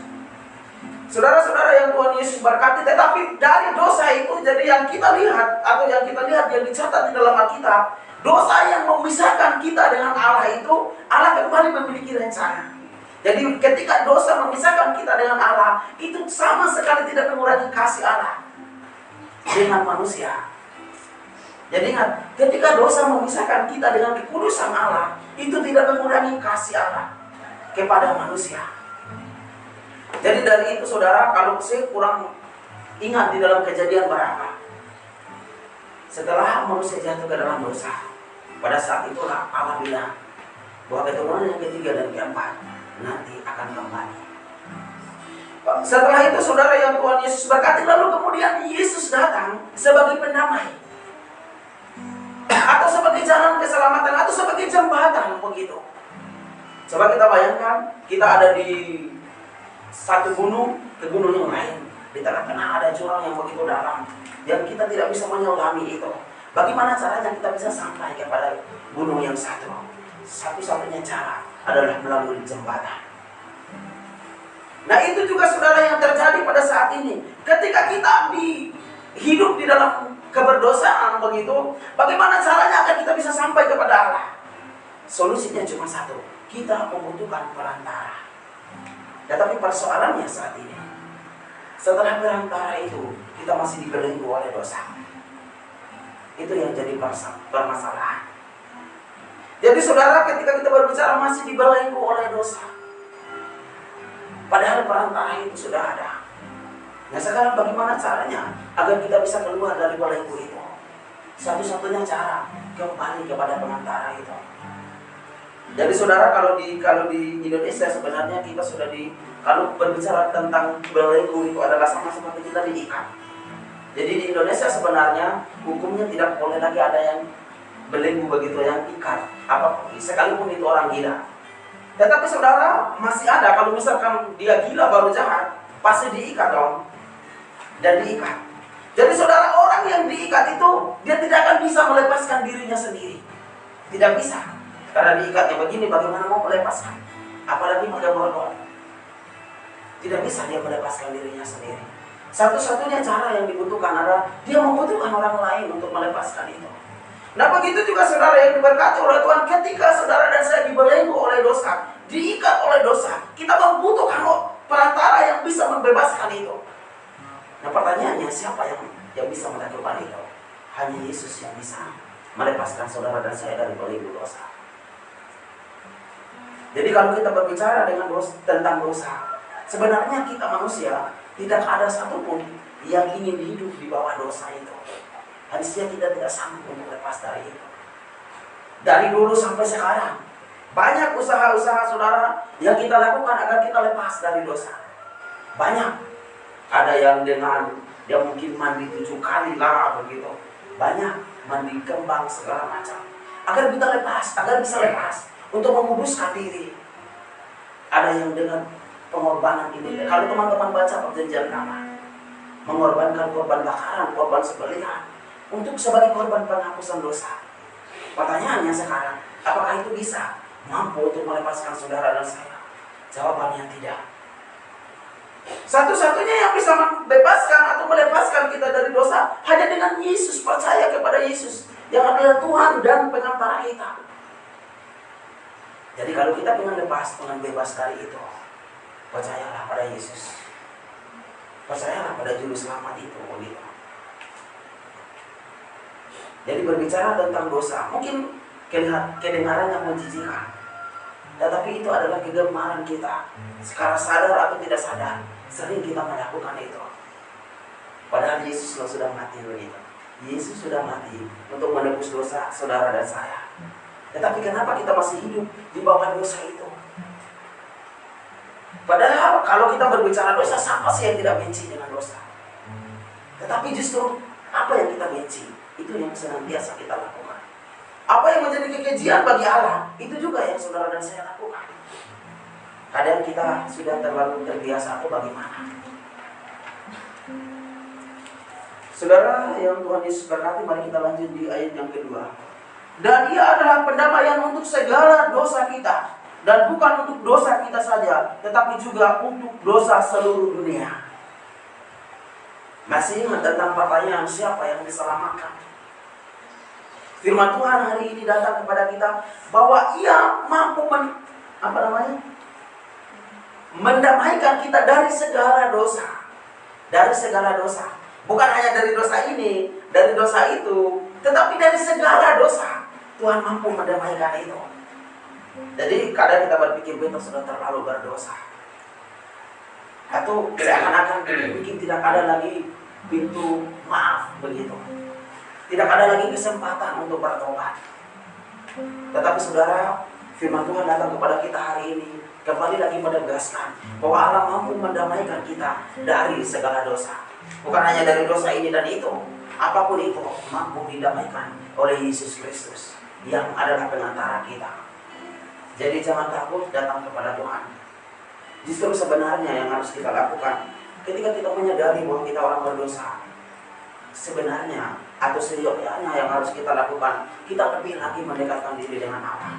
Saudara-saudara yang Tuhan Yesus berkati, tetapi dari dosa itu, jadi yang kita lihat atau yang kita lihat yang dicatat di dalam Alkitab, dosa yang memisahkan kita dengan Allah itu, Allah kembali memiliki rencana. Jadi ketika dosa memisahkan kita dengan Allah, itu sama sekali tidak mengurangi kasih Allah dengan manusia. Jadi ingat, ketika dosa memisahkan kita dengan kekudusan Allah, itu tidak mengurangi kasih Allah kepada manusia. Jadi dari itu saudara, kalau saya kurang ingat di dalam Kejadian berapa, setelah manusia jatuh ke dalam dosa, pada saat itulah Allah bilang bahwa keturunan yang ketiga dan keempat nanti akan kembali. Setelah itu saudara yang Tuhan Yesus berkati, lalu kemudian Yesus datang sebagai pendamai, atau sebagai jalan keselamatan, atau sebagai jembatan begitu. Coba kita bayangkan, kita ada di satu gunung ke gunung yang lain, di tengah-tengah ada jurang yang begitu dalam, yang kita tidak bisa menyelami itu. Bagaimana caranya kita bisa sampai kepada gunung yang satu? Satu-satunya cara adalah melalui jembatan. Nah itu juga saudara yang terjadi pada saat ini. Ketika kita hidup di dalam keberdosaan begitu, bagaimana caranya agar kita bisa sampai kepada Allah? Solusinya cuma satu, kita membutuhkan perantara. Tetapi persoalannya saat ini, setelah perantara itu, kita masih dibelenggu oleh dosa. Itu yang jadi permasalahan. Jadi saudara, ketika kita berbicara masih dibelenggu oleh dosa, padahal perantara itu sudah ada. Nah sekarang bagaimana caranya agar kita bisa keluar dari belenggu itu? Satu-satunya cara, kembali kepada perantara itu. Jadi saudara, kalau di Indonesia sebenarnya kita sudah kalau berbicara tentang belenggu itu adalah sama seperti kita diikat. Jadi di Indonesia sebenarnya hukumnya tidak boleh lagi ada yang belenggu begitu, yang ikat apapun, sekalipun itu orang gila. Tetapi saudara, masih ada, kalau misalkan dia gila baru jahat, pasti diikat dong, dan diikat. Jadi saudara, orang yang diikat itu dia tidak akan bisa melepaskan dirinya sendiri, tidak bisa. Karena diikatnya begini, bagaimana mau melepaskan? Apalagi pada borgol. Tidak bisa dia melepaskan dirinya sendiri. Satu-satunya cara yang dibutuhkan adalah dia membutuhkan orang lain untuk melepaskan itu. Nah begitu juga saudara yang diberkati oleh Tuhan, ketika saudara dan saya dibelenggu oleh dosa, diikat oleh dosa, kita membutuhkan perantara yang bisa membebaskan itu. Nah pertanyaannya, siapa yang bisa melakukan itu? Hanya Yesus yang bisa melepaskan saudara dan saya dari belenggu dosa. Jadi kalau kita berbicara tentang dosa, sebenarnya kita manusia tidak ada satupun yang ingin hidup di bawah dosa itu. Harusnya kita tidak sanggup untuk lepas dari itu. Dari dulu sampai sekarang, banyak usaha-usaha saudara yang kita lakukan agar kita lepas dari dosa. Banyak. Ada yang dengan dia mungkin mandi 7 kali lah begitu. Banyak mandi kembang segala macam. Agar kita lepas, agar bisa lepas. Untuk menguduskan diri. Ada yang dengan pengorbanan ini. Kalau teman-teman baca perjanjian lama, mengorbankan korban bakaran, korban sembelihan untuk sebagai korban penghapusan dosa. Pertanyaannya sekarang, apakah itu bisa mampu untuk melepaskan saudara dan saya? Jawabannya tidak. Satu-satunya yang bisa membebaskan atau melepaskan kita dari dosa hanya dengan Yesus. Percaya kepada Yesus yang adalah Tuhan dan pengantara kita. Jadi kalau kita pengen lepas, pengen bebas dari itu, percayalah pada Yesus. Percayalah pada juru selamat itu. Begitu. Jadi berbicara tentang dosa, mungkin kedengarannya menjijikan, tetapi itu adalah kegemaran kita. Secara sadar atau tidak sadar, sering kita melakukan itu. Padahal Yesus sudah mati begitu. Yesus sudah mati untuk menebus dosa saudara dan saya. Tetapi kenapa kita masih hidup di bawah dosa itu? Padahal kalau kita berbicara dosa, siapa sih yang tidak benci dengan dosa? Tetapi justru apa yang kita benci, itu yang senantiasa kita lakukan. Apa yang menjadi kekejian bagi Allah, itu juga yang saudara dan saya lakukan. Kadang kita sudah terlalu terbiasa atau bagaimana? Saudara yang Tuhan Yesus berkati, mari kita lanjut di ayat yang kedua. Dan Ia adalah pendamaian untuk segala dosa kita, Dan bukan untuk dosa kita saja, tetapi juga untuk dosa seluruh dunia. Masih ingat tentang pertanyaan siapa yang diselamatkan? Firman Tuhan hari ini datang kepada kita bahwa Ia mampu mendamaikan kita dari segala dosa. Dari segala dosa. Bukan hanya dari dosa ini, dari dosa itu, tetapi dari segala dosa. Tuhan mampu mendamaikan itu. Jadi kadang kita berpikir kita sudah terlalu berdosa. Atau seakan-akan mungkin tidak ada lagi pintu maaf begitu. Tidak ada lagi kesempatan untuk bertobat. Tetapi saudara, firman Tuhan datang kepada kita hari ini kembali lagi menegaskan bahwa Allah mampu mendamaikan kita dari segala dosa. Bukan hanya dari dosa ini dan itu, apapun itu mampu didamaikan oleh Yesus Kristus yang adalah pengantara kita. Jadi jangan takut datang kepada Tuhan. Justru sebenarnya yang harus kita lakukan ketika kita menyadari bahwa kita orang berdosa, sebenarnya atau seyogyanya yang harus kita lakukan, kita lebih lagi mendekatkan diri dengan Allah.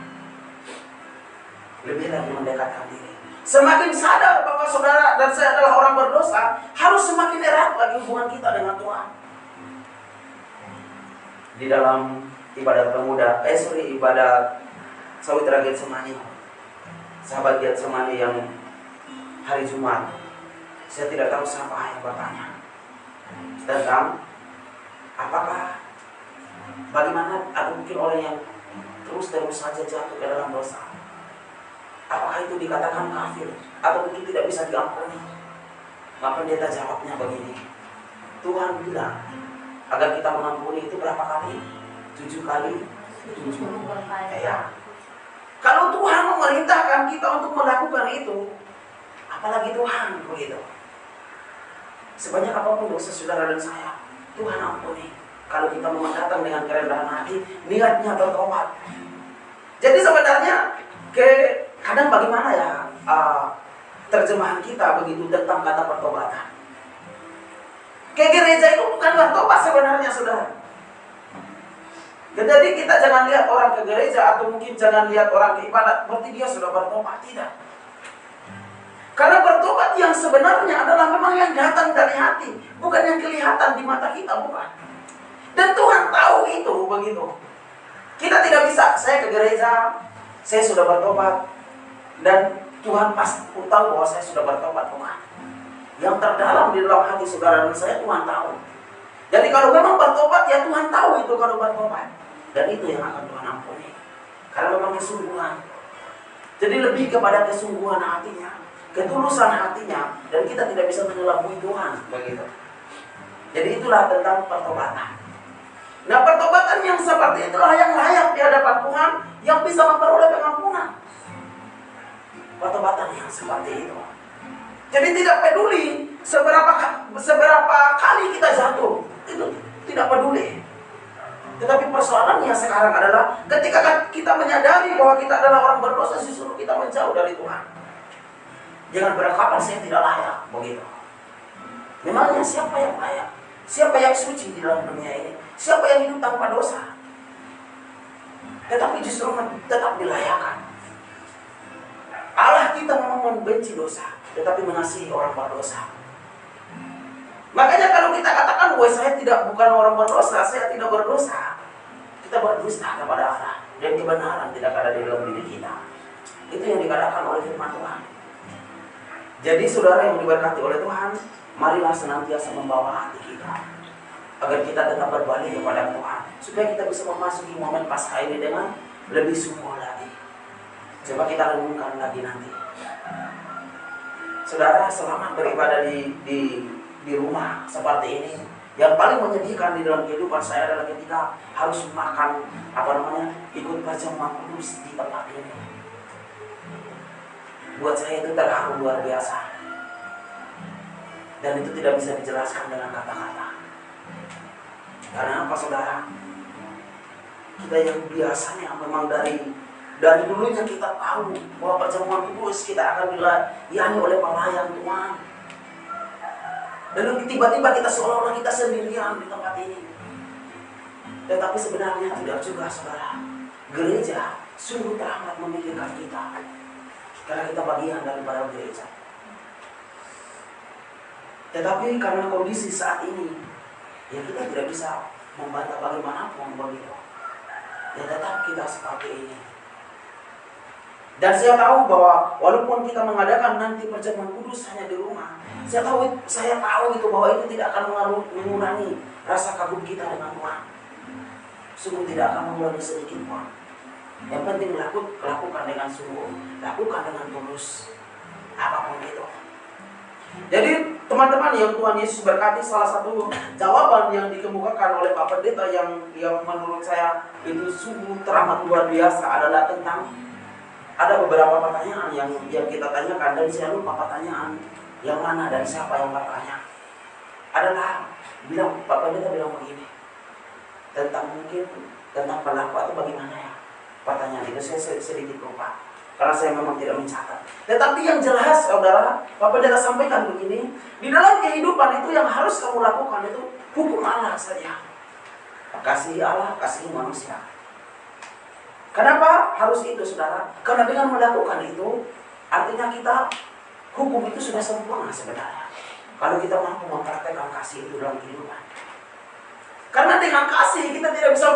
Lebih lagi mendekatkan diri. Semakin sadar bahwa saudara dan saya adalah orang berdosa, harus semakin erat lagi hubungan kita dengan Tuhan. Di dalam ibadat pemuda, ibadat Sawitra Getsemani, sahabat Getsemani yang hari Jumat, saya tidak tahu siapa yang bertanya tentang apakah bagaimana ada mungkin orang yang terus saja jatuh ke dalam dosa. Apakah itu dikatakan kafir atau mungkin tidak bisa diampuni? Maka pendeta jawabnya begini, Tuhan bilang agar kita mengampuni itu berapa kali? 7 kali 7. Ya. Kalau Tuhan memerintahkan kita untuk melakukan itu, apalagi Tuhan begitu. Sebanyak apapun dosa saudara dan saya, Tuhan ampuni. Kalau kita mau datang dengan kerendahan hati, niatnya bertobat. Jadi sebenarnya kadang bagaimana ya terjemahan kita begitu tentang kata pertobatan. Ke gereja itu bukan bertobat sebenarnya saudara. Jadi kita jangan lihat orang ke gereja atau mungkin jangan lihat orang ke ibadat berarti dia sudah bertobat, tidak. Karena bertobat yang sebenarnya adalah memang yang datang dari hati, bukan yang kelihatan di mata kita, bukan. Dan Tuhan tahu itu begitu. Kita tidak bisa, saya ke gereja, saya sudah bertobat, dan Tuhan pasti tahu bahwa saya sudah bertobat, bukan. Yang terdalam di dalam hati saudara dan saya Tuhan tahu. Jadi kalau memang bertobat ya Tuhan tahu itu kalau bertobat. Dan itu yang akan Tuhan ampuni. Karena memang kesungguhan. Jadi lebih kepada kesungguhan hatinya, ketulusan hatinya, dan kita tidak bisa mengelabui Tuhan begitu. Jadi itulah tentang pertobatan. Nah, pertobatan yang seperti itulah yang layak di hadapan Tuhan, yang bisa memperoleh pengampunan. Pertobatan yang seperti itu. Jadi tidak peduli seberapa kali kita jatuh, itu tidak peduli. Tetapi persoalannya sekarang adalah ketika kita menyadari bahwa kita adalah orang berdosa, justru kita menjauh dari Tuhan. Jangan beranggapan saya tidak layak begitu. Memangnya siapa yang layak? Siapa yang suci di dalam dunia ini? Siapa yang hidup tanpa dosa? Tetapi justru tetap dilayakan. Allah kita memang membenci dosa, tetapi mengasihi orang berdosa. Makanya kalau kita katakan bahwa saya bukan orang berdosa, saya tidak berdosa, kita berdusta kepada Allah dan kebenaran tidak ada di dalam diri kita. Itu yang dikatakan oleh firman Tuhan. Jadi saudara yang diberkati oleh Tuhan, marilah senantiasa membawa hati kita agar kita tetap berbalik kepada Tuhan, supaya kita bisa memasuki momen Paskah ini dengan lebih sungguh lagi. Coba kita renungkan lagi nanti. Saudara, selamat beribadah di rumah seperti ini. Yang paling menyedihkan di dalam kehidupan saya adalah ketika harus makan ikut perjamuan kudus di tempat ini. Buat saya itu terharu luar biasa. Dan itu tidak bisa dijelaskan dengan kata-kata. Karena apa saudara? Kita yang biasanya memang dari dulunya kita tahu bahwa perjamuan kudus kita akan dilayani oleh pelayan Tuhan. Dan tiba-tiba kita seolah-olah kita sendirian di tempat ini. Tetapi sebenarnya tidak juga saudara. Gereja sungguh teramat memikirkan kita. Karena kita bagian daripada gereja. Tetapi karena kondisi saat ini, ya kita tidak bisa membantah bagaimanapun begitu. Ya tetap kita seperti ini. Dan saya tahu bahwa walaupun kita mengadakan nanti perjamuan kudus hanya di rumah, saya tahu itu bahwa itu tidak akan mengurangi rasa kagum kita dengan Tuhan. Sungguh tidak akan mengurangi sedikit pun. Yang penting lakukan dengan sungguh, lakukan dengan tulus, apapun itu. Jadi teman-teman yang Tuhan Yesus berkati, salah satu jawaban yang dikemukakan oleh Pak Pendeta yang menurut saya itu sungguh teramat luar biasa adalah tentang ada beberapa pertanyaan yang kita tanyakan, dan saya lupa pertanyaan yang mana dan siapa yang bertanya. Adalah Pak Pendeta bilang begini, tentang berlaku atau bagaimana ya pertanyaan itu. Saya sedikit lupa karena saya memang tidak mencatat. Tetapi yang jelas saudara, Pak Pendeta sampaikan begini, di dalam kehidupan itu yang harus kamu lakukan itu hukum Allah saja. Kasih Allah, kasih manusia. Kenapa harus itu saudara? Karena dengan melakukan itu, artinya kita hukum itu sudah sempurna sebenarnya. Kalau kita mampu mempraktekkan kasih itu dalam kehidupan. Karena dengan kasih kita tidak bisa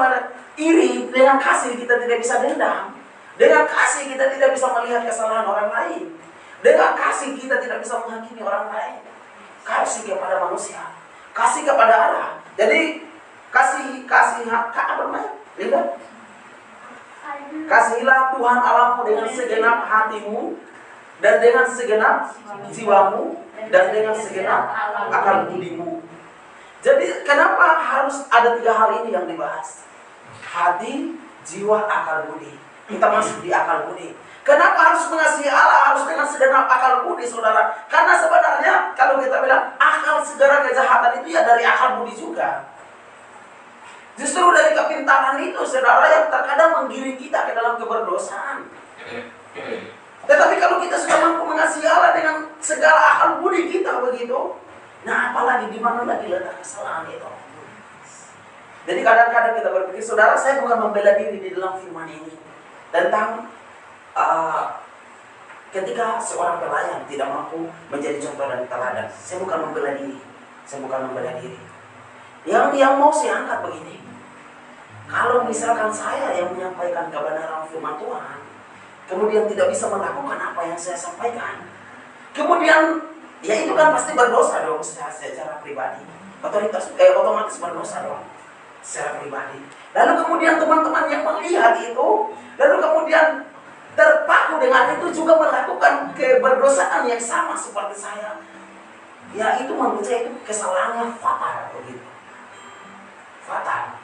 iri, dengan kasih kita tidak bisa dendam, dengan kasih kita tidak bisa melihat kesalahan orang lain, dengan kasih kita tidak bisa menghakimi orang lain. Kasih kepada manusia, kasih kepada Allah. Jadi kasih apa namanya? Lihat. Kasihilah Tuhan Allahmu dengan segenap hatimu, dan dengan segenap jiwamu, dan dengan segenap akal budimu. Jadi kenapa harus ada 3 hal ini yang dibahas? Hati, jiwa, akal budi. Kita masuk di akal budi. Kenapa harus mengasihi Allah, harus dengan segenap akal budi saudara? Karena sebenarnya kalau kita bilang akal segala kejahatan itu ya dari akal budi juga. Justru dari kepintaran itu, saudara, yang terkadang menggiring kita ke dalam keberdosaan. Tetapi kalau kita sudah mampu mengasihi Allah dengan segala akal budi kita begitu, nah apalagi di mana lagi letak kesalahan itu. Jadi kadang-kadang kita berpikir, saudara, saya bukan membela diri di dalam firman ini tentang ketika seorang pelayan tidak mampu menjadi contoh dan teladan. Saya bukan membela diri, Yang mau saya angkat begini. Kalau misalkan saya yang menyampaikan kebenaran firman Tuhan, kemudian tidak bisa melakukan apa yang saya sampaikan, kemudian ya itu kan pasti berdosa dong secara pribadi. Otomatis berdosa dong secara pribadi. Lalu kemudian teman-teman yang melihat itu, lalu kemudian terpaku dengan itu juga melakukan keberdosaan yang sama seperti saya. Ya itu menurut saya itu kesalahannya fatal begitu. Fatal.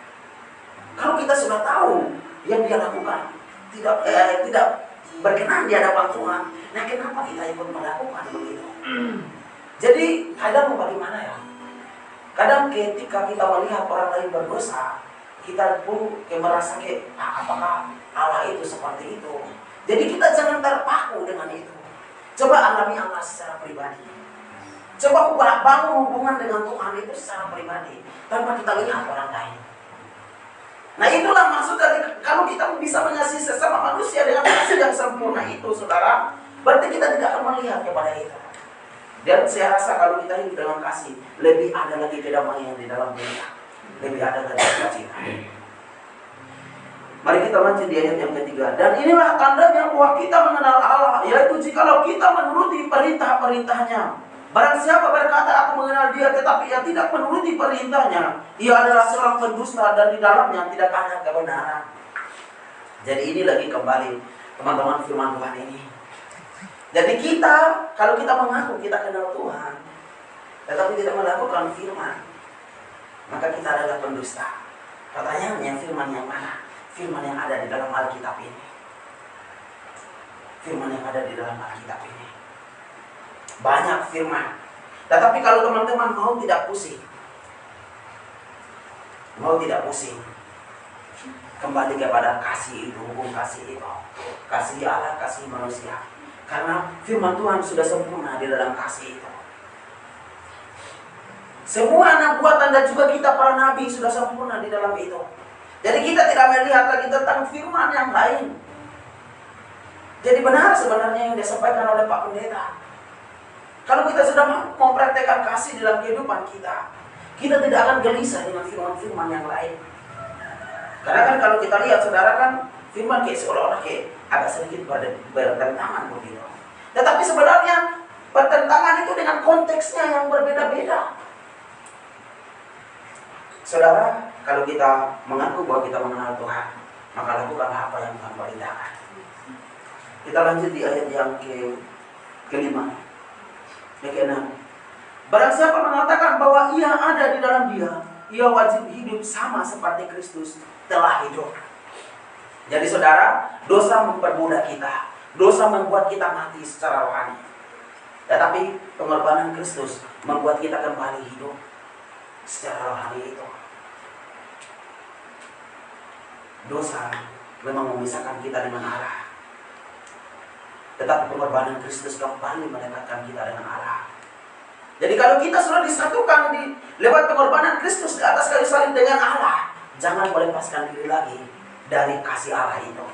Kalau kita sudah tahu yang dia lakukan tidak berkenan di hadapan Tuhan, nah kenapa kita ikut melakukan begitu? Jadi kadang bagaimana ya? Kadang ketika kita melihat orang lain berdosa, kita pun merasa apakah Allah itu seperti itu? Jadi kita jangan terpaku dengan itu. Coba alami Allah secara pribadi. Coba bangun hubungan dengan Tuhan itu secara pribadi tanpa kita lihat orang lain. Nah itulah maksud dari kalau kita bisa mengasihi sesama manusia dengan kasih yang sempurna itu, saudara, berarti kita tidak akan melihat kepada itu. Dan saya rasa kalau kita hidup dengan kasih, lebih ada lagi kedamaian di dalam dunia, lebih ada lagi sukacita. Mari kita lanjut di ayat yang ketiga. Dan inilah tandanya bahwa kita mengenal Allah, yaitu jikalau kita menuruti perintah-perintahnya. Barang siapa berkata aku mengenal dia tetapi ia tidak menuruti perintahnya, ia adalah seorang pendusta dan di dalamnya tidak ada kebenaran. Jadi ini lagi kembali teman-teman firman Tuhan ini. Jadi kita, kalau kita mengaku kita kenal Tuhan tetapi tidak melakukan firman, maka kita adalah pendusta. Pertanyaannya, firman yang mana? Firman yang ada di dalam Alkitab ini. Firman yang ada di dalam Alkitab ini. Banyak firman. Tetapi kalau teman-teman mau tidak pusing, kembali kepada kasih itu, hukum kasih itu, kasih Allah, kasih manusia. Karena firman Tuhan sudah sempurna di dalam kasih itu. Semua nubuatan dan juga kitab para nabi sudah sempurna di dalam itu. Jadi kita tidak melihat lagi tentang firman yang lain. Jadi benar sebenarnya yang disampaikan oleh Pak Pendeta. Kalau kita sudah mempraktekkan kasih dalam kehidupan kita, kita tidak akan gelisah dengan firman-firman yang lain. Karena kan kalau kita lihat saudara kan, firman kayak seolah-olah kayak agak sedikit bertentangan begitu. Tetapi sebenarnya pertentangan itu dengan konteksnya yang berbeda-beda. Saudara, kalau kita mengaku bahwa kita mengenal Tuhan, maka lakukanlah apa yang Tuhan perintahkan. Kita lanjut di ayat yang kelima, yang keenam. Barang siapa mengatakan bahwa ia ada di dalam Dia, ia wajib hidup sama seperti Kristus telah hidup. Jadi saudara, dosa memperbudak kita, dosa membuat kita mati secara rohani. Tetapi pengorbanan Kristus membuat kita kembali hidup secara rohani itu. Dosa memang memisahkan kita dengan Allah. Tetapi pengorbanan Kristus kembali mendekatkan kita dengan Allah. Jadi kalau kita sudah disatukan lewat pengorbanan Kristus di atas kayu salib dengan Allah, jangan melepaskan diri lagi dari kasih Allah itu.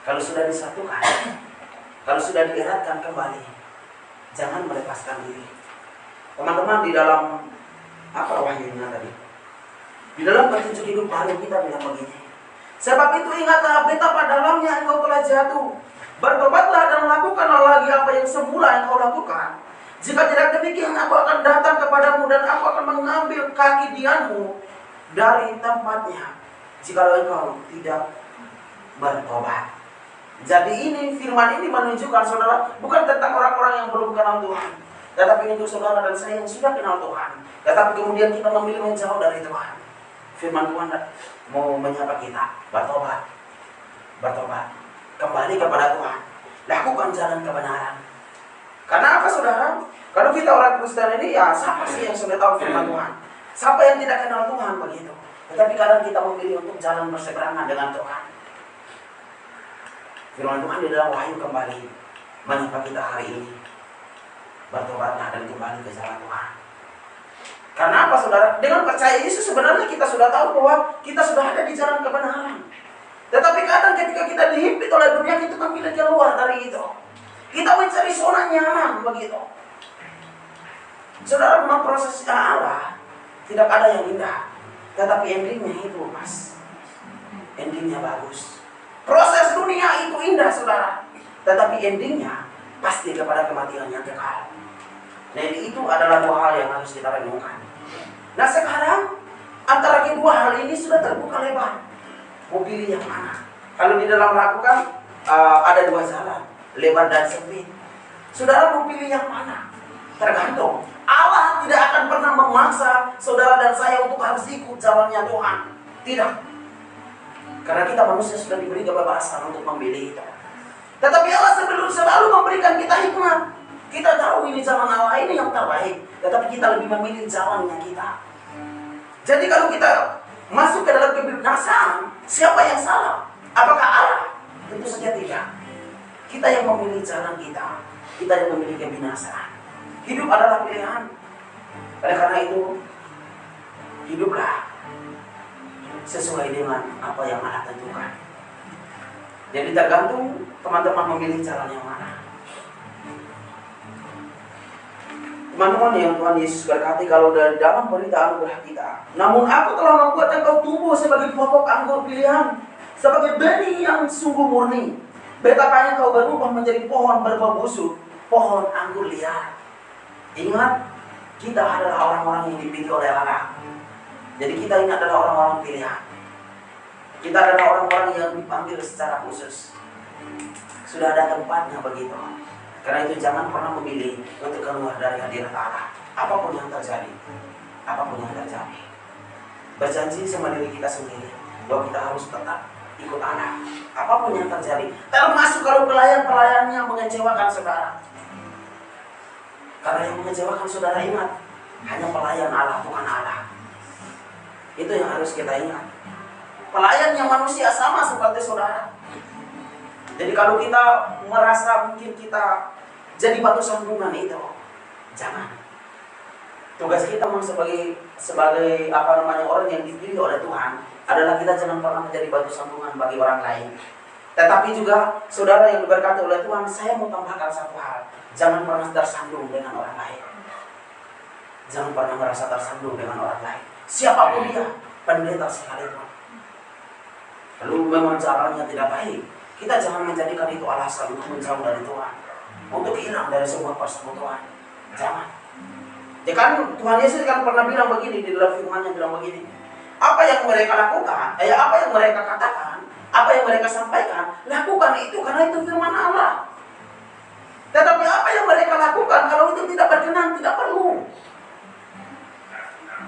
Kalau sudah disatukan, kalau sudah dieratkan kembali, jangan melepaskan diri. Teman-teman, di dalam apa wahyunya tadi? Di dalam petunjuk hidup baru kita bilang begini. Sebab itu ingatlah betapa dalamnya engkau telah jatuh. Bertobatlah dan lakukanlah lagi apa yang semula engkau lakukan. Jika tidak demikian, aku akan datang kepadamu dan aku akan mengambil kaki dianmu dari tempatnya, jikalau engkau tidak bertobat. Jadi ini firman ini menunjukkan saudara, bukan tentang orang-orang yang belum kenal Tuhan, tetapi untuk saudara dan saya yang sudah kenal Tuhan, tetapi kemudian kita memilih menjauh dari Tuhan. Firman Tuhan mau menyapa kita, bertobat, bertobat, kembali kepada Tuhan, lakukan jalan kebenaran. Karena apa saudara? Kalau kita orang Kristen ini, ya siapa sih yang sudah tahu firman Tuhan? Siapa yang tidak kenal Tuhan begitu? Tetapi kadang kita memilih untuk jalan berseberangan dengan Tuhan. Firman Tuhan di dalam wahyu kembali menyapa kita hari ini. Bertobatlah dan kembali ke jalan Tuhan. Karena apa saudara? Dengan percaya Yesus sebenarnya kita sudah tahu bahwa kita sudah ada di jalan kebenaran. Tetapi kadang ketika kita dihimpit oleh dunia, kita memilih keluar dari itu. Kita mencari zona nyaman begitu. Saudara, memang proses Allah tidak ada yang indah, tetapi endingnya itu pas. Endingnya bagus. Proses dunia itu indah saudara, tetapi endingnya pasti kepada kematian yang kekal. Jadi itu adalah dua hal yang harus kita renungkan. Nah sekarang antara kedua hal ini sudah terbuka lebar. Mau pilih yang mana? Kalau di dalam lakukan ada dua jalan, lebar dan sempit. Saudara mau pilih yang mana? Tergantung. Allah tidak akan pernah memaksa saudara dan saya untuk harus ikut jalannya Tuhan. Tidak. Karena kita manusia sudah diberi kebebasan untuk memilih itu. Tetapi Allah selalu memberikan kita hikmat. Kita tahu ini jalan Allah ini yang terbaik, tetapi kita lebih memilih jalannya kita. Jadi kalau kita masuk ke dalam kebinasaan, siapa yang salah? Apakah Allah? Tentu saja tidak. Kita yang memilih jalan kita. Kita yang memilih kebinasaan. Hidup adalah pilihan. Oleh karena itu, hiduplah sesuai dengan apa yang Allah tentukan. Jadi tergantung teman-teman memilih jalan yang mana. Teman-teman yang Tuhan Yesus berkati, kalau dari dalam berita anugerah kita, namun aku telah membuat engkau tumbuh sebagai pokok anggur pilihan, sebagai benih yang sungguh murni. Betapanya kau berubah menjadi pohon berbau busuk, pohon anggur liar. Ingat, kita adalah orang-orang yang dipilih oleh Allah. Jadi kita ini adalah orang-orang pilihan. Kita adalah orang-orang yang dipanggil secara khusus. Sudah ada tempatnya begitu. Karena itu jangan pernah memilih untuk keluar dari hadirat Allah. Apapun yang terjadi. Apapun yang terjadi. Berjanji sama diri kita sendiri bahwa kita harus tetap ikut Allah. Apapun yang terjadi. Termasuk kalau pelayan-pelayannya mengecewakan saudara. Karena yang mengecewakan saudara, ingat, hanya pelayan Allah, Tuhan Allah. Itu yang harus kita ingat. Pelayan yang manusia sama seperti saudara. Jadi kalau kita merasa mungkin kita jadi batu sandungan itu, jangan. Tugas kita memang sebagai orang yang dipilih oleh Tuhan adalah kita jangan pernah menjadi batu sandungan bagi orang lain. Tetapi juga saudara yang diberkati oleh Tuhan, saya mau tambahkan satu hal. Jangan pernah tersandung dengan orang lain. Jangan pernah merasa tersandung dengan orang lain. Siapapun dia, pendeta sekalipun. Lalu memang caranya tidak baik. Kita jangan menjadikan itu alasan untuk menjauh dari Tuhan, untuk hilang dari sebuah persekutuan. Jangan. Ya kan Tuhan Yesus kan pernah bilang begini di dalam firman-Nya, bilang begini. Apa yang mereka lakukan, apa yang mereka katakan, apa yang mereka sampaikan, lakukan itu karena itu firman Allah. Tetapi apa yang mereka lakukan kalau itu tidak berkenan, tidak perlu.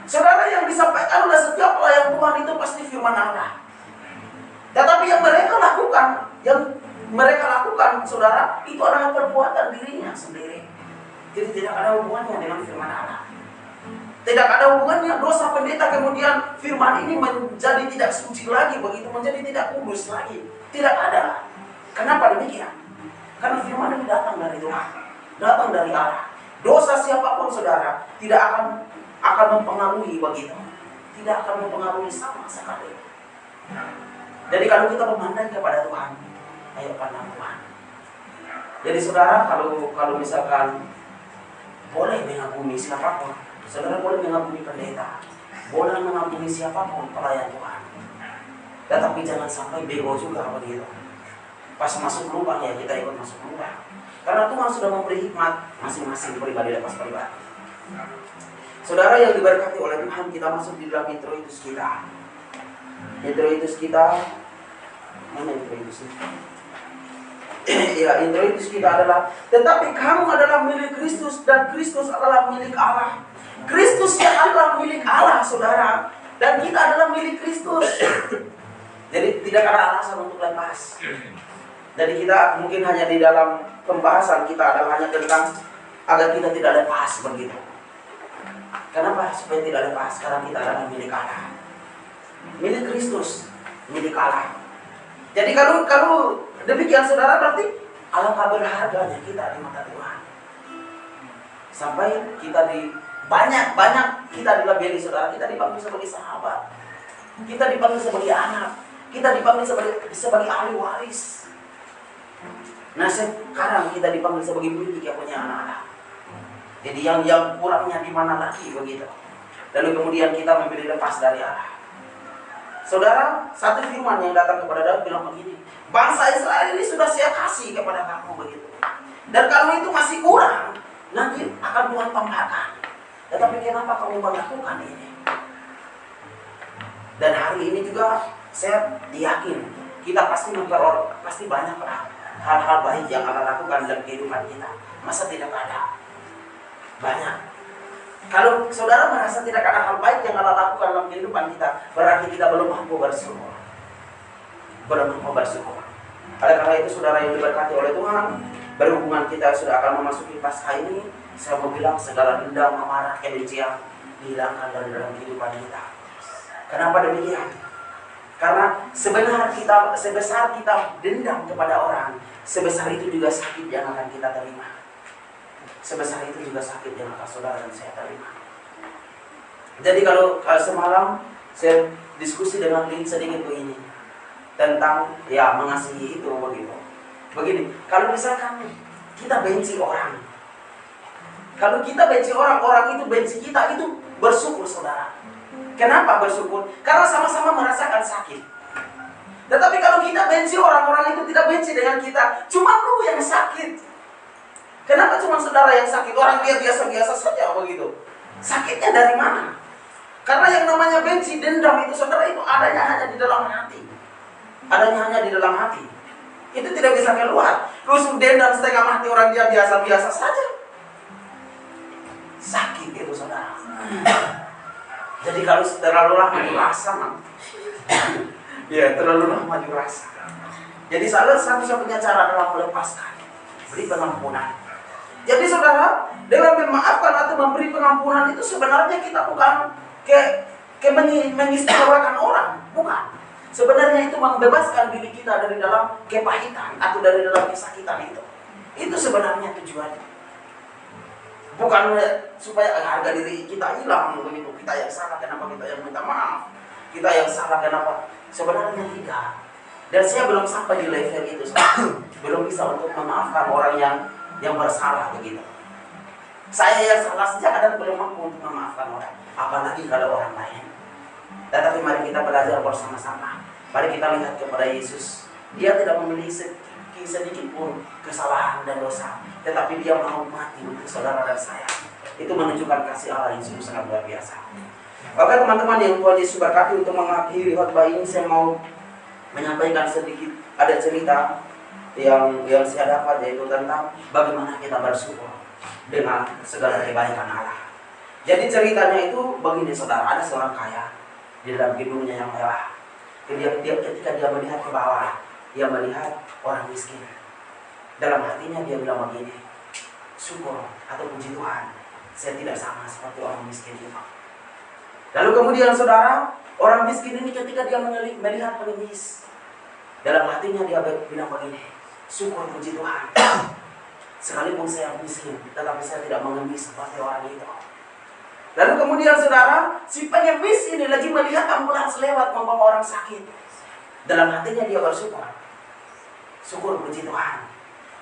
Saudara, yang disampaikan oleh setiap pelayan Tuhan itu pasti firman Allah. Tetapi yang mereka lakukan, saudara, itu adalah perbuatan dirinya sendiri. Jadi tidak ada hubungannya dengan firman Allah. Tidak ada hubungannya dosa pendeta kemudian firman ini menjadi tidak suci lagi, begitu menjadi tidak kudus lagi. Tidak ada. Kenapa demikian? Karena firman ini datang dari Tuhan, datang dari Allah. Dosa siapapun saudara tidak akan mempengaruhi begitu. Tidak akan mempengaruhi sama sekali. Jadi kalau kita memandang kepada Tuhan, ayo pandang Tuhan. Jadi saudara, kalau misalkan boleh mengagumi siapapun, saudara boleh mengagumi pendeta, boleh mengagumi siapapun pelayan Tuhan. Tetapi jangan sampai bego juga begitu. Pas masuk lubang ya kita ikut masuk lubang. Karena Tuhan sudah memberi hikmat masing-masing pribadi lepas pribadi. Saudara yang diberkati oleh Tuhan, kita masuk di dalam introitus kita. Introitus kita, mana introitus kita? Ya, introitus kita adalah, tetapi kamu adalah milik Kristus dan Kristus adalah milik Allah. Kristus yang adalah milik Allah, saudara, dan kita adalah milik Kristus. Jadi tidak ada alasan untuk lepas. Jadi kita mungkin hanya di dalam pembahasan kita adalah hanya tentang agar kita tidak lepas begitu. Kenapa supaya tidak lepas? Karena kita adalah milik Allah, milik Kristus, milik Allah. Jadi kalau demikian saudara, berarti alangkah berharganya kita di mata Tuhan. Sampai kita banyak kita dilabeli saudara, kita dipanggil sebagai sahabat, kita dipanggil sebagai anak, kita dipanggil sebagai ahli waris. Nah sekarang kita dipanggil sebagai milik yang punya anak-anak. Jadi yang kurangnya di mana lagi begitu. Lalu kemudian kita memilih lepas dari Allah. Saudara, satu firman yang datang kepada Daud bilang begini, bangsa Israel ini sudah saya kasih kepada kamu begitu. Dan kalau itu masih kurang, nanti akan Tuhan tambahkan. Tetapi kenapa kamu melakukan ini? Dan hari ini juga saya yakin kita pasti banyak hal-hal baik yang akan lakukan dalam kehidupan kita. Masa tidak ada? Banyak. Kalau saudara merasa tidak ada hal baik yang Allah lakukan dalam kehidupan kita, berarti kita belum mampu bersyukur. Belum mampu bersyukur. Oleh karena itu saudara yang diberkati oleh Tuhan, berhubungan kita sudah akan memasuki Paskah ini, saya mau bilang segala dendam, amarah, kebencian dihilangkan dari dalam kehidupan kita. Kenapa demikian? Karena sebesar kita dendam kepada orang, sebesar itu juga sakit yang akan kita terima. Sebesar itu juga sakit yang akan saudara dan saya terima. Jadi kalau semalam saya diskusi dengan Lin sedikit begini tentang ya mengasihi itu begitu. Begini, kalau misalkan kita benci orang, kalau kita benci orang itu benci kita, itu bersyukur saudara. Kenapa bersyukur? Karena sama-sama merasakan sakit. Tetapi kalau kita benci orang itu tidak benci dengan kita, cuma lu yang sakit. Kenapa cuma saudara yang sakit? Orang dia biasa-biasa saja begitu. Sakitnya dari mana? Karena yang namanya benci, dendam itu saudara itu adanya hanya di dalam hati. Adanya hanya di dalam hati. Itu tidak bisa keluar. Rusuk dendam setengah mati orang dia biasa-biasa saja. Sakit itu saudara. Jadi kalau terlalu lama dirasa, ya terlalu lama dirasa. Jadi salah satu-satunya cara adalah melepaskan, beri pengampunan. Jadi saudara, dengan memaafkan atau memberi pengampunan itu sebenarnya kita bukan mengistimewakan orang, bukan. Sebenarnya itu membebaskan diri kita dari dalam kepahitan atau dari dalam kesakitan itu. Itu sebenarnya tujuannya. Bukan supaya harga diri kita hilang begitu. Kita yang salah, kenapa kita yang minta maaf? Kita yang salah, kenapa? Sebenarnya tidak. Dan saya belum sampai di level itu, belum bisa untuk memaafkan orang yang bersalah begitu. Saya yang salah saja kadang belum mampu untuk memaafkan orang, apalagi kalau orang lain. Tetapi mari kita belajar bersama-sama. Mari kita lihat kepada Yesus. Dia tidak memiliki sedikit pun kesalahan dan dosa, tetapi dia mau mati untuk saudara dan saya. Itu menunjukkan kasih Allah yang sungguh sangat luar biasa. Oke teman-teman yang Tuhan Yesus berkati, untuk mengakhiri khotbah ini saya mau menyampaikan sedikit, ada cerita yang saya dapat, yaitu tentang bagaimana kita bersyukur dengan segala kebaikan Allah. Jadi ceritanya itu begini saudara, ada seorang kaya di dalam gedungnya yang mewah. Ketika dia melihat ke bawah, dia melihat orang miskin. Dalam hatinya dia bilang begini, syukur atau puji Tuhan, saya tidak sama seperti orang miskin itu. Lalu kemudian saudara, orang miskin ini ketika dia melihat pengemis, dalam hatinya dia bilang begini, syukur puji Tuhan, sekalipun saya miskin, tetapi saya tidak mengemis seperti orang itu. Lalu kemudian saudara, si pengemis ini lagi melihat ambulans lewat membawa orang sakit. Dalam hatinya dia bersyukur, syukur puji Tuhan,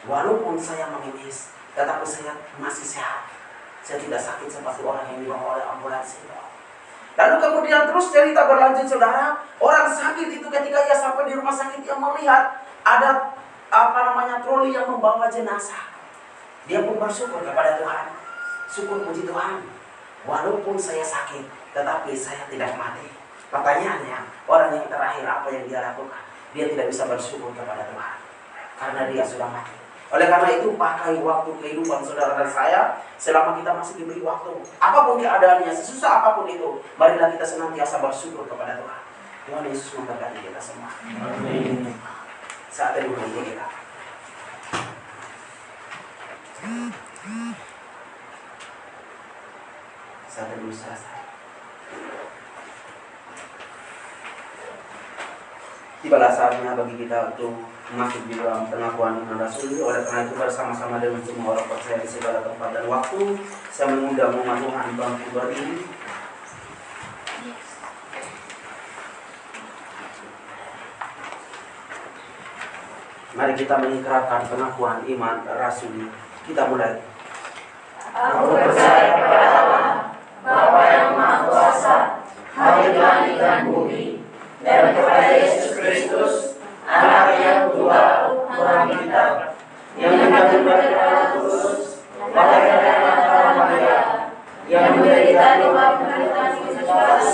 walaupun saya mengemis, tetapi saya masih sehat. Saya tidak sakit seperti orang yang dibawa oleh ambulans itu. Lalu kemudian terus cerita berlanjut saudara, orang sakit itu ketika ia sampai di rumah sakit, dia melihat ada troli yang membawa jenazah. Dia pun bersyukur kepada Tuhan, syukur puji Tuhan, walaupun saya sakit, tetapi saya tidak mati. Pertanyaannya, orang yang terakhir apa yang dia lakukan? Dia tidak bisa bersyukur kepada Tuhan, karena dia sudah mati. Oleh karena itu, pakai waktu kehidupan saudara dan saya, selama kita masih diberi waktu, apapun keadaannya, sesusah apapun itu, marilah kita senantiasa bersyukur kepada Tuhan. Tuhan Yesus memberkati kita semua. Amin. Saat ini dulu kita. Saat ini selesai. Tibalah saatnya bagi kita untuk masuk di dalam pengakuan iman rasuli. Oleh karena itu, bersama-sama dengan semua orang percaya di segala tempat dan waktu, saya mengundang umat Tuhan bangkit berdiri. Mari kita mengikrarkan pengakuan iman rasuli. Kita mulai. Aku percaya kepada Allah, Bapa yang Maha Kuasa, Hari langit dan bumi, dan kepada Yesus Kristus, Anak yang Tuhan, Tuhan kita, yang mengandung dari Roh Kudus, lahir dari Maria, yang menderita di bawah pemerintahan Pilatus,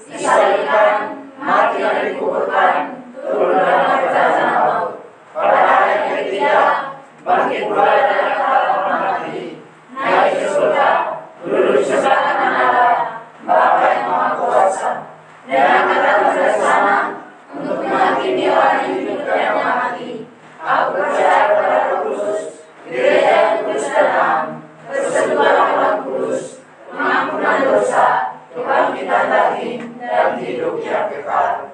disalibkan, mati dan dikuburkan, turun dalam kerajaan maut. Pada hari yang ketiga, bangkit pula dari antara mati, naik ke surga, duduk di sebelah kanan Allah, Bapa yang Maha Kuasa, dan akan datang dari sana untuk menghakimi orang yang hidup dan yang mati. Aku percaya kepada Roh Kudus, gereja yang kudus dan am, persekutuan Roh Kudus, pengampunan dosa, kebangkitan daging, dan hidup yang kekal.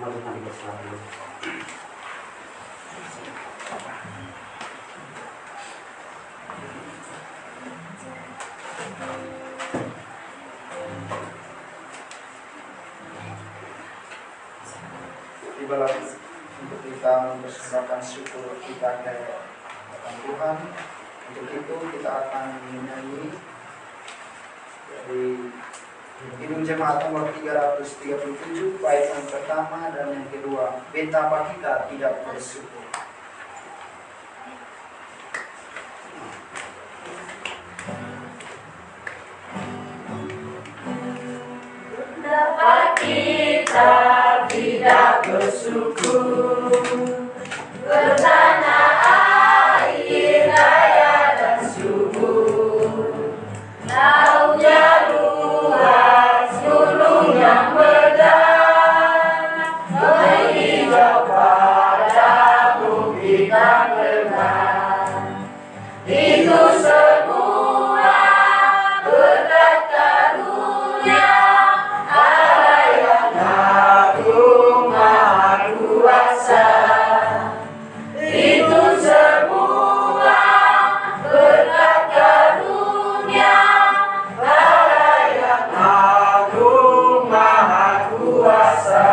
Mari kita bersatu. Tibalah untuk kita mempersembahkan syukur kita kepada Tuhan. Untuk itu kita akan menyanyi dari Himne Jemaat nomor 337, bait yang pertama dan yang kedua, betapa kita tidak bersyukur. Dapat kita tidak bersyukur ke tanah air kaya dan subur, lautnya luas, gunung yang megah, menghijau padang, bukit dan lengan. Itu semua berkat karunia Allah yang agung maha kuasa. Itu semua berkat karunia Allah yang agung maha kuasa.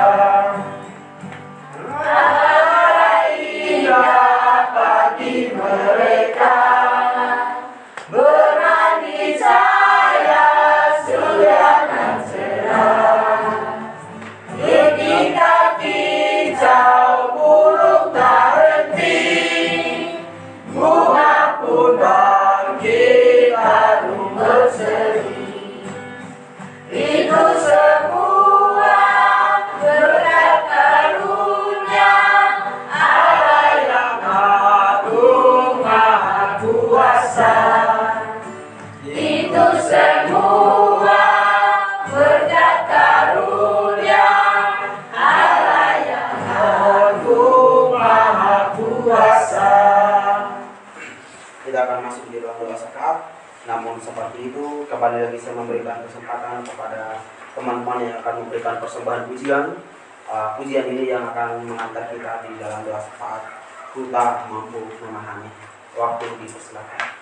Kita akan masuk di dalam doa syafaat. Namun seperti itu, kembali lagi saya memberikan kesempatan kepada teman-teman yang akan memberikan persembahan pujian. Pujian ini yang akan mengantar kita di dalam doa syafaat. Ku tak mampu memahami. Waktu dipersilakan.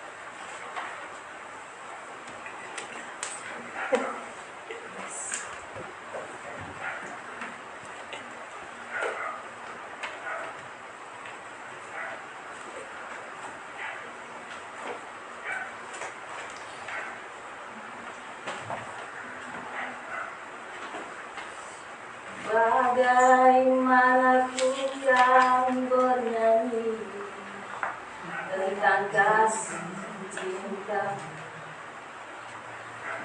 Bagaimana ku yang bernyanyi tentang kasih cinta,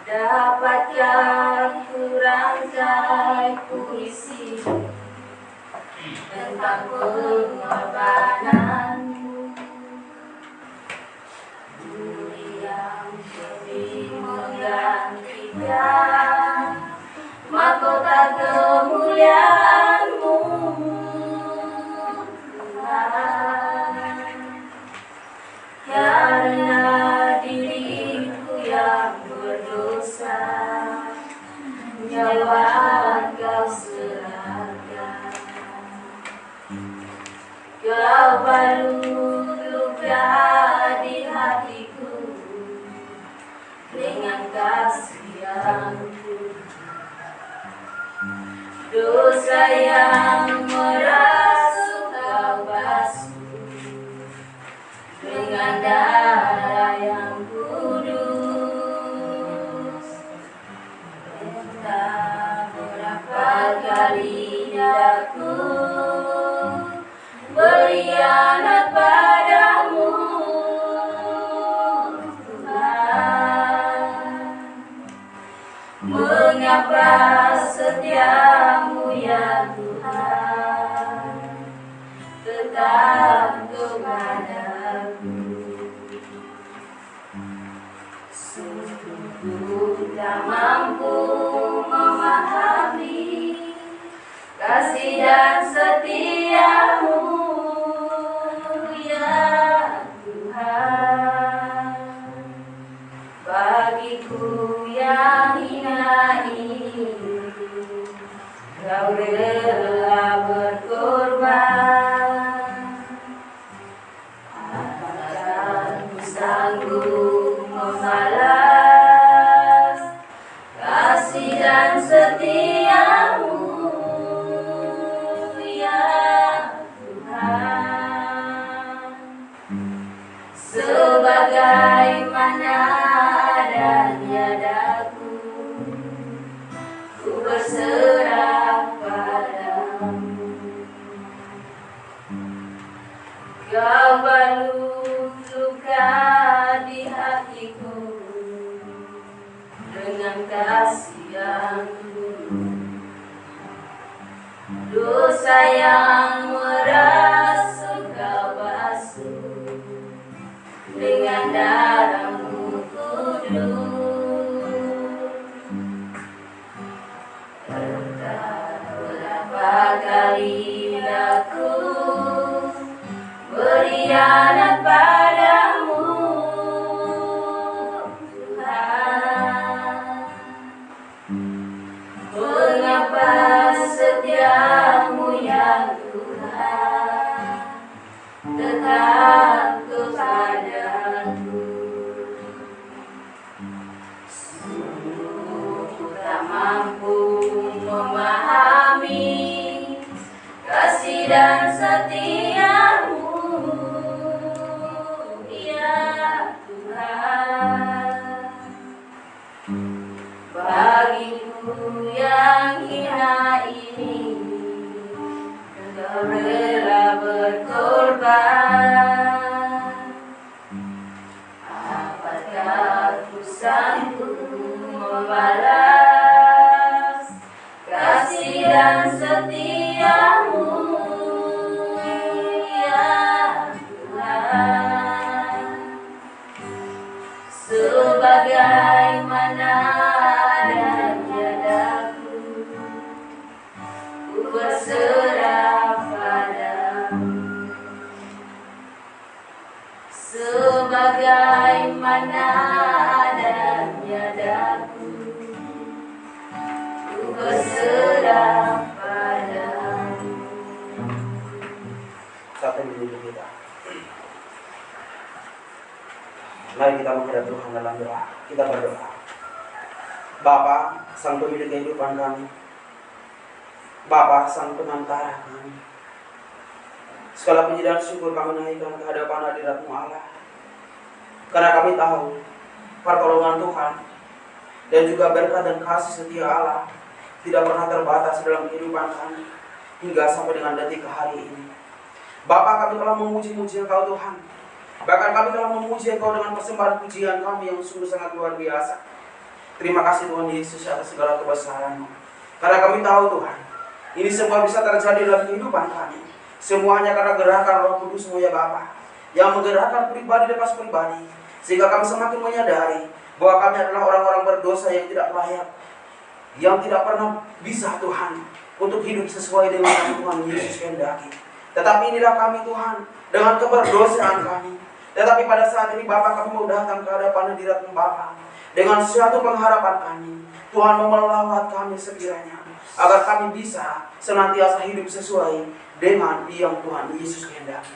dapatkah ku rangkai puisi tentang pengorbananmu, budi yang demi menggantikan mahkota kemuliaan-Mu, Tuhan. Karena diriku yang berdosa, nyawa Engkau serahkan. Kau balut luka di hatiku dengan kasih yang dosa yang merasuk Kau basuh dengan darah yang kudus. Entah berapa kali aku berkhianat padamu, Tuhan. Mengapa setiamu ya Tuhan tetap kepadaku? Sungguh tak mampu memahami kasih dan setiamu ya Tuhan. Bagiku yang hina ini Kau rela berkorban. Apakah ku sanggup membalas kasih dan setiamu ya Tuhan? Sebagaimana adanya daku, ku berserah padamu. Kau balut luka di hatiku dengan kasih yang tulus. Dosa yang merasuk Kau basuh dengan darah-Mu kudus. Entah berapa kali aku berkhianat padamu, Tuhan. Mengapa setiamu ya Tuhan tetap kepadaku? Sungguh tak mampu memahami kasih dan setiamu ya Tuhan. Bagiku yang hina ini Kau rela berkorban. Apakah ku sanggup membalas kasih dan setiamu ya sebagaimana adanya daku, ku berserah padamu. Satu menjadi kita. Mari kita menghadap Tuhan dalam doa. Kita berdoa. Bapa, Sang Pemilik kehidupan kami. Bapa, Sang Pengantara kami. Segala puji dan syukur kami naikkan ke hadapan hadirat-Mu Allah. Karena kami tahu pertolongan Tuhan dan juga berkat dan kasih setia Allah tidak pernah terbatas dalam kehidupan kami hingga sampai dengan detik hari ini. Bapa, kami telah memuji-muji Engkau Tuhan. Bahkan kami telah memuji Engkau dengan persembahan pujian kami yang sungguh sangat luar biasa. Terima kasih Tuhan Yesus atas segala kebesaran-Mu. Karena kami tahu Tuhan, ini semua bisa terjadi dalam kehidupan kami. Semuanya karena gerakan Roh Kudus-Mu ya Bapa, yang menggerakkan pribadi lepas pribadi, sehingga kami semakin menyadari bahwa kami adalah orang-orang berdosa yang tidak layak, yang tidak pernah bisa Tuhan untuk hidup sesuai dengan yang Tuhan Yesus kehendaki. Tetapi inilah kami Tuhan, dengan keberdosaan kami. Tetapi pada saat ini Bapa, kami mau datang ke hadapan hadirat-Mu Bapa, dengan suatu pengharapan kami. Tuhan memelawat kami sekiranya, agar kami bisa senantiasa hidup sesuai dengan yang Tuhan Yesus kehendaki.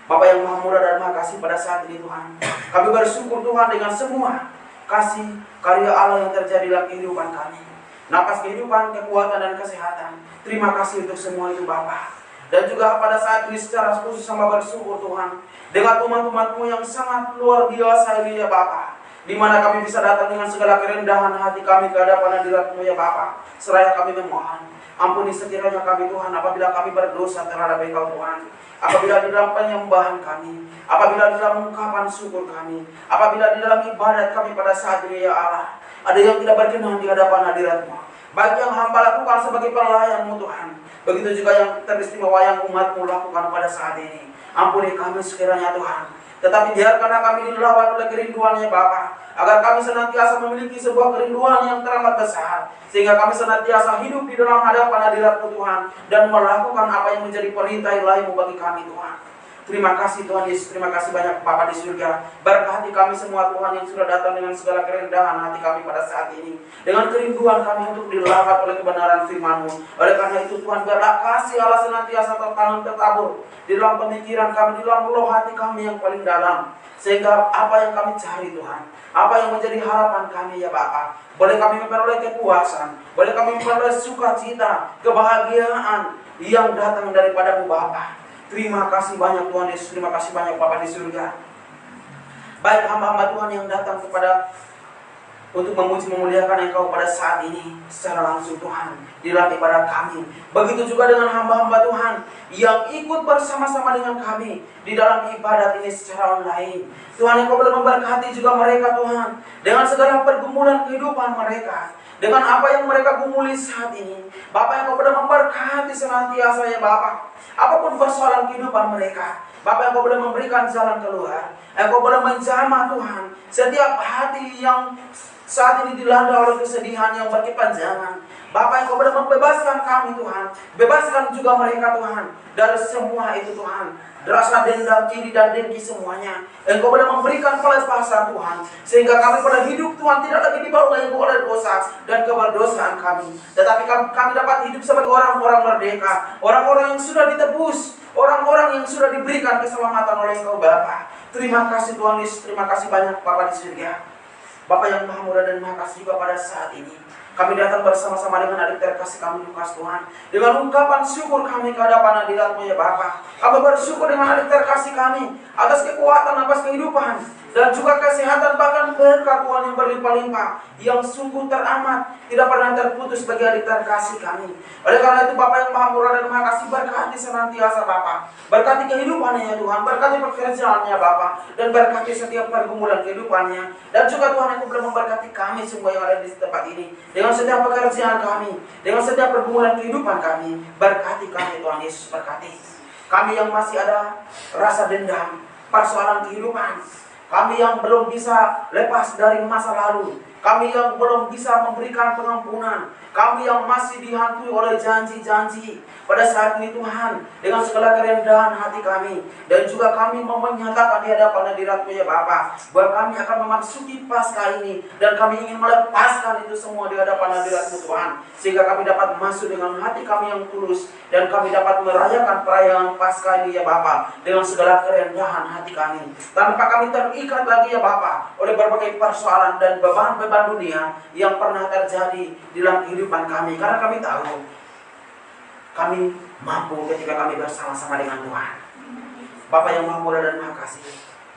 Bapa yang Maha Murah dan Maha Kasih, pada saat ini Tuhan, kami bersyukur Tuhan dengan semua kasih karya Allah yang terjadi dalam kehidupan kami. Napas kehidupan, kekuatan dan kesehatan. Terima kasih untuk semua itu Bapa. Dan juga pada saat ini secara khusus sama bersyukur Tuhan dengan umat-umat-Mu yang sangat luar biasa ini ya Bapa, di mana kami bisa datang dengan segala kerendahan hati kami ke hadapan hadirat-Mu ya Bapa. Seraya kami memohon, ampuni sekiranya kami Tuhan apabila kami berdosa terhadap Engkau Tuhan. Apabila di dalam penyembahan kami, apabila di dalam ungkapan syukur kami, apabila di dalam ibadat kami pada saat ini ya Allah, ada yang tidak berkenan di hadapan hadirat-Mu, baik yang hamba lakukan sebagai pelayan-Mu Tuhan, begitu juga yang teristimewa yang umat-Mu lakukan pada saat ini. Ampuni kami sekiranya Tuhan. Tetapi biarkanlah kami dilawat oleh kerinduan-Nya Bapa, agar kami senantiasa memiliki sebuah kerinduan yang teramat besar, sehingga kami senantiasa hidup di dalam hadapan hadirat-Mu Tuhan, dan melakukan apa yang menjadi perintah ilahi-Mu bagi kami Tuhan. Terima kasih Tuhan Yesus, terima kasih banyak Bapa di surga. Berkati kami semua Tuhan yang sudah datang dengan segala kerendahan hati kami pada saat ini, dengan kerinduan kami untuk dilawat oleh kebenaran firman-Mu. Oleh karena itu Tuhan, biarlah kasih Allah senantiasa tertanam tertabur di dalam pemikiran kami, di dalam roh hati kami yang paling dalam, sehingga apa yang kami cari Tuhan, apa yang menjadi harapan kami ya Bapa, boleh kami memperoleh kepuasan, boleh kami memperoleh sukacita, kebahagiaan yang datang daripada-Mu Bapa. Terima kasih banyak Tuhan Yesus, terima kasih banyak Bapa di surga. Baik hamba-hamba Tuhan yang datang kepada untuk memuji memuliakan Engkau pada saat ini secara langsung Tuhan di dalam ibadat kami. Begitu juga dengan hamba-hamba Tuhan yang ikut bersama-sama dengan kami di dalam ibadat ini secara online. Tuhan, Engkau boleh memberkati juga mereka Tuhan, dengan segala pergumulan kehidupan mereka, dengan apa yang mereka gumuli saat ini. Bapak, Engkau boleh memberkati senantiasa ya Bapak, apapun persoalan kehidupan mereka. Bapak, Engkau boleh memberikan jalan keluar. Engkau boleh menjamah Tuhan setiap hati yang saat ini dilanda oleh kesedihan yang berkepanjangan. Bapak, Engkau boleh membebaskan kami Tuhan. Bebaskan juga mereka Tuhan dari semua itu Tuhan, rasa dendam, iri dan dengki semuanya. Engkau boleh memberikan pelepasan Tuhan, sehingga kami boleh hidup Tuhan tidak lagi dibawa oleh dosa dan keberdosaan kami, tetapi kami dapat hidup sebagai orang-orang merdeka, orang-orang yang sudah ditebus, orang-orang yang sudah diberikan keselamatan oleh Engkau Bapa. Terima kasih Tuhan Yesus, terima kasih banyak Bapa di surga. Bapa yang Maha Murah dan Maha Kasih juga pada saat ini kami datang bersama-sama dengan adik terkasih kami Lukas Tuhan, dengan ungkapan syukur kami ke hadapan hadirat-Mu ya Bapa. Kami bersyukur dengan adik terkasih kami atas kekuatan, atas kehidupan, dan juga kesehatan, bahkan berkat Tuhan yang berlimpah-limpah, yang sungguh teramat, tidak pernah terputus bagi adik terkasih kami. Oleh karena itu Bapa yang Maha Murah dan Maha Kasih, berkati senantiasa Bapa, berkati kehidupannya ya Tuhan, berkati pekerjaannya Bapa, dan berkati setiap pergumulan kehidupannya. Dan juga Tuhan, Engkau boleh memberkati kami semua yang ada di tempat ini, dengan setiap pekerjaan kami, dengan setiap pergumulan kehidupan kami. Berkati kami Tuhan Yesus, berkati kami yang masih ada rasa dendam, persoalan kehidupan. kami yang belum bisa lepas dari masa lalu, kami yang belum bisa memberikan pengampunan, kami yang masih dihantui oleh janji-janji. Pada saat ini Tuhan, dengan segala kerendahan hati kami, dan juga kami mau menyatakan di hadapan hadirat-Mu ya Bapa, bahwa kami akan memasuki Paskah ini, dan kami ingin melepaskan itu semua di hadapan hadirat-Mu Tuhan, sehingga kami dapat masuk dengan hati kami yang tulus, dan kami dapat merayakan perayaan Paskah ini ya Bapa, dengan segala kerendahan hati kami, tanpa kami terikat lagi ya Bapa, oleh berbagai persoalan dan beban-beban dunia yang pernah terjadi di dalam kehidupan kami, karena kami tahu kami mampu ketika kami bersama-sama dengan Tuhan. Bapa yang Maha Murah dan Maha Kasih,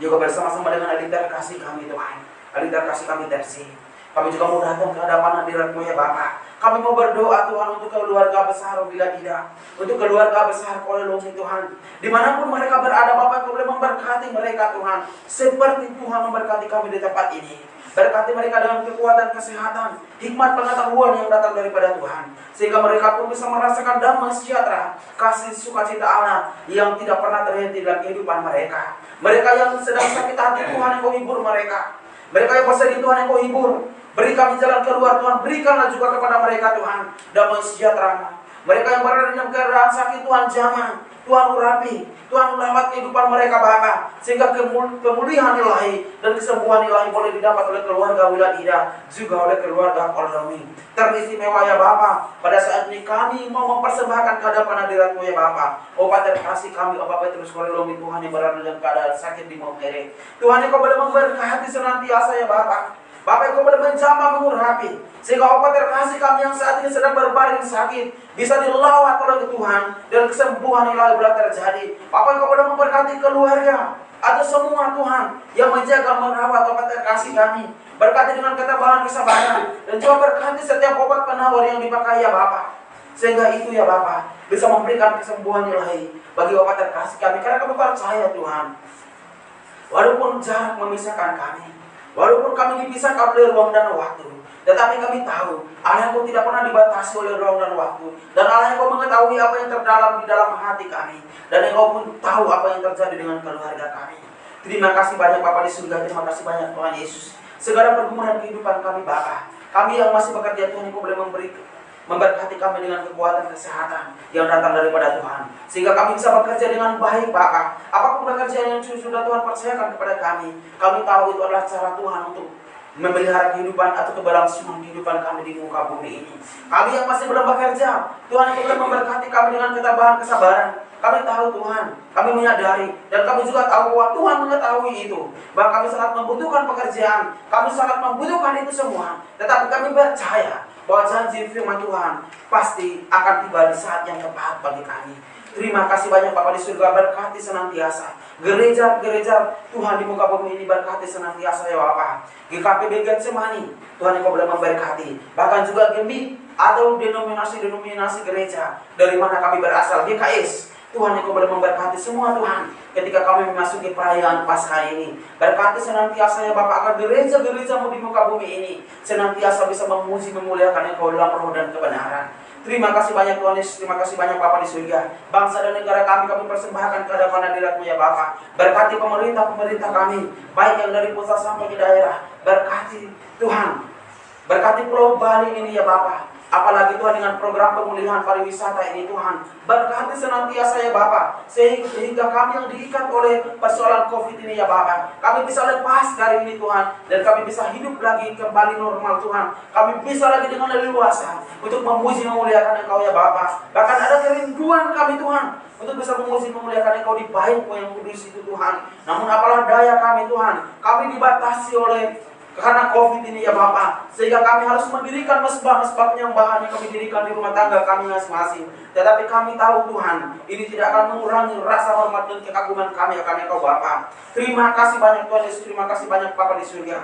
juga bersama-sama dengan adik terkasih kami Tuhan, adik terkasih kami Tersi, kami juga mau datang ke hadapan hadirat-Mu ya Bapa. Kami mau berdoa Tuhan untuk keluarga besar bila tidak, untuk keluarga besar Kolelongi Tuhan, dimanapun mereka berada Bapa, Kau boleh memberkati mereka Tuhan, seperti Tuhan memberkati kami di tempat ini. Berkati mereka dengan kekuatan kesehatan, hikmat pengetahuan yang datang daripada Tuhan, sehingga mereka pun bisa merasakan damai sejahtera, kasih sukacita Allah yang tidak pernah terhenti dalam kehidupan mereka. Mereka yang sedang sakit hati Tuhan, yang Kau hibur mereka. Mereka yang bersedih Tuhan, yang Kau hibur. Beri kami jalan keluar Tuhan, berikanlah juga kepada mereka Tuhan damai sejahtera. Mereka yang berada dalam keadaan sakit Tuhan, jamah Tuhan urapi, Tuhan melawat kehidupan mereka Bapa, sehingga pemulihan ilahi dan kesembuhan ilahi boleh didapat oleh keluarga Wiladida, juga oleh keluarga Kolelongi. Teristimewa ya Bapa, pada saat ini kami mau mempersembahkan kehadapan hadirat-Mu ya Bapa, obat terkasih kami Bapak Petrus Kolelongi Tuhan yang berada dalam keadaan sakit di Maumere. Tuhan yang Kau boleh memberkati senantiasa ya Bapa. Bapak Kau boleh menjamah mengurapi, sehingga obat terkasih kami yang saat ini sedang berbaring sakit bisa dilawat oleh Tuhan dan kesembuhan ilahi boleh terjadi. Bapak Kau boleh memberkati keluarga atau semua Tuhan yang menjaga merawat obat terkasih kami. Berkati dengan ketabahan kesabaran, dan juga berkati setiap obat penawar yang dipakai ya Bapak, sehingga itu ya Bapak bisa memberikan kesembuhan ilahi bagi obat terkasih kami. Karena kami percaya Tuhan, walaupun jarak memisahkan kami, walaupun kami dipisahkan oleh ruang dan waktu, tetapi kami tahu Allah yang Kau tidak pernah dibatasi oleh ruang dan waktu, dan Allah yang Kau mengetahui apa yang terdalam di dalam hati kami, dan yang Kau pun tahu apa yang terjadi dengan keluarga kami. Terima kasih banyak Bapa di surga, terima kasih banyak Tuhan Yesus. Segala pergumulan kehidupan kami Bapa, kami yang masih bekerja Tuhan, Kau boleh memberkati kami dengan kekuatan kesehatan yang datang daripada Tuhan, sehingga kami bisa bekerja dengan baik Bapa. Apapun pekerjaan yang sudah Tuhan percayakan kepada kami, kami tahu itu adalah cara Tuhan untuk memelihara kehidupan atau keberlangsungan kehidupan kami di muka bumi ini. Kami yang masih belum bekerja, Tuhan yang boleh memberkati kami dengan ketabahan kesabaran. Kami tahu Tuhan, kami menyadari, dan kami juga tahu bahwa Tuhan mengetahui itu, bahwa kami sangat membutuhkan pekerjaan, kami sangat membutuhkan itu semua. Tetapi kami percaya bahwa janji firman Tuhan pasti akan tiba di saat yang tepat bagi kami. Terima kasih banyak Bapa di surga, berkati senantiasa gereja-gereja Tuhan di muka bumi ini, berkati senantiasa ya Bapa. GKPB Getsemani, Tuhan yang Kau boleh memberkati. Bahkan juga GEMBI atau denominasi-denominasi gereja dari mana kami berasal, GKS, Tuhan yang Kau boleh memberkati semua Tuhan ketika kami memasuki perayaan Paskah ini. Berkati senantiasa ya Bapa, agar gereja-gereja-Mu di muka bumi ini senantiasa bisa memuji memuliakan Engkau dalam roh dan kebenaran. Terima kasih banyak Tuhan Yesus, terima kasih banyak Bapa di surga. Bangsa dan negara kami persembahkan ke hadapan hadirat-Mu ya Bapa. Berkati pemerintah-pemerintah kami, baik yang dari pusat sampai ke daerah. Berkati Tuhan, berkati Pulau Bali ini ya Bapa. Apalagi Tuhan dengan program pemulihan pariwisata ini Tuhan, berkati senantiasa ya Bapa, sehingga kami yang diikat oleh persoalan COVID ini ya Bapa, kami bisa lepas dari ini Tuhan, dan kami bisa hidup lagi kembali normal Tuhan. Kami bisa lagi dengan leluasa untuk memuji memuliakan Engkau ya Bapa. Bahkan ada kerinduan kami Tuhan untuk bisa memuji memuliakan Engkau di bait-Mu yang kudus itu Tuhan. Namun apalah daya kami Tuhan, kami dibatasi oleh karena COVID ini ya Bapa, sehingga kami harus mendirikan mesbah-mesbah penyembahan yang kami dirikan di rumah tangga kami masing-masing. Tetapi kami tahu Tuhan, ini tidak akan mengurangi rasa hormat dan kekaguman kami akan Engkau Bapa. Terima kasih banyak Tuhan Yesus, terima kasih banyak Bapa di surga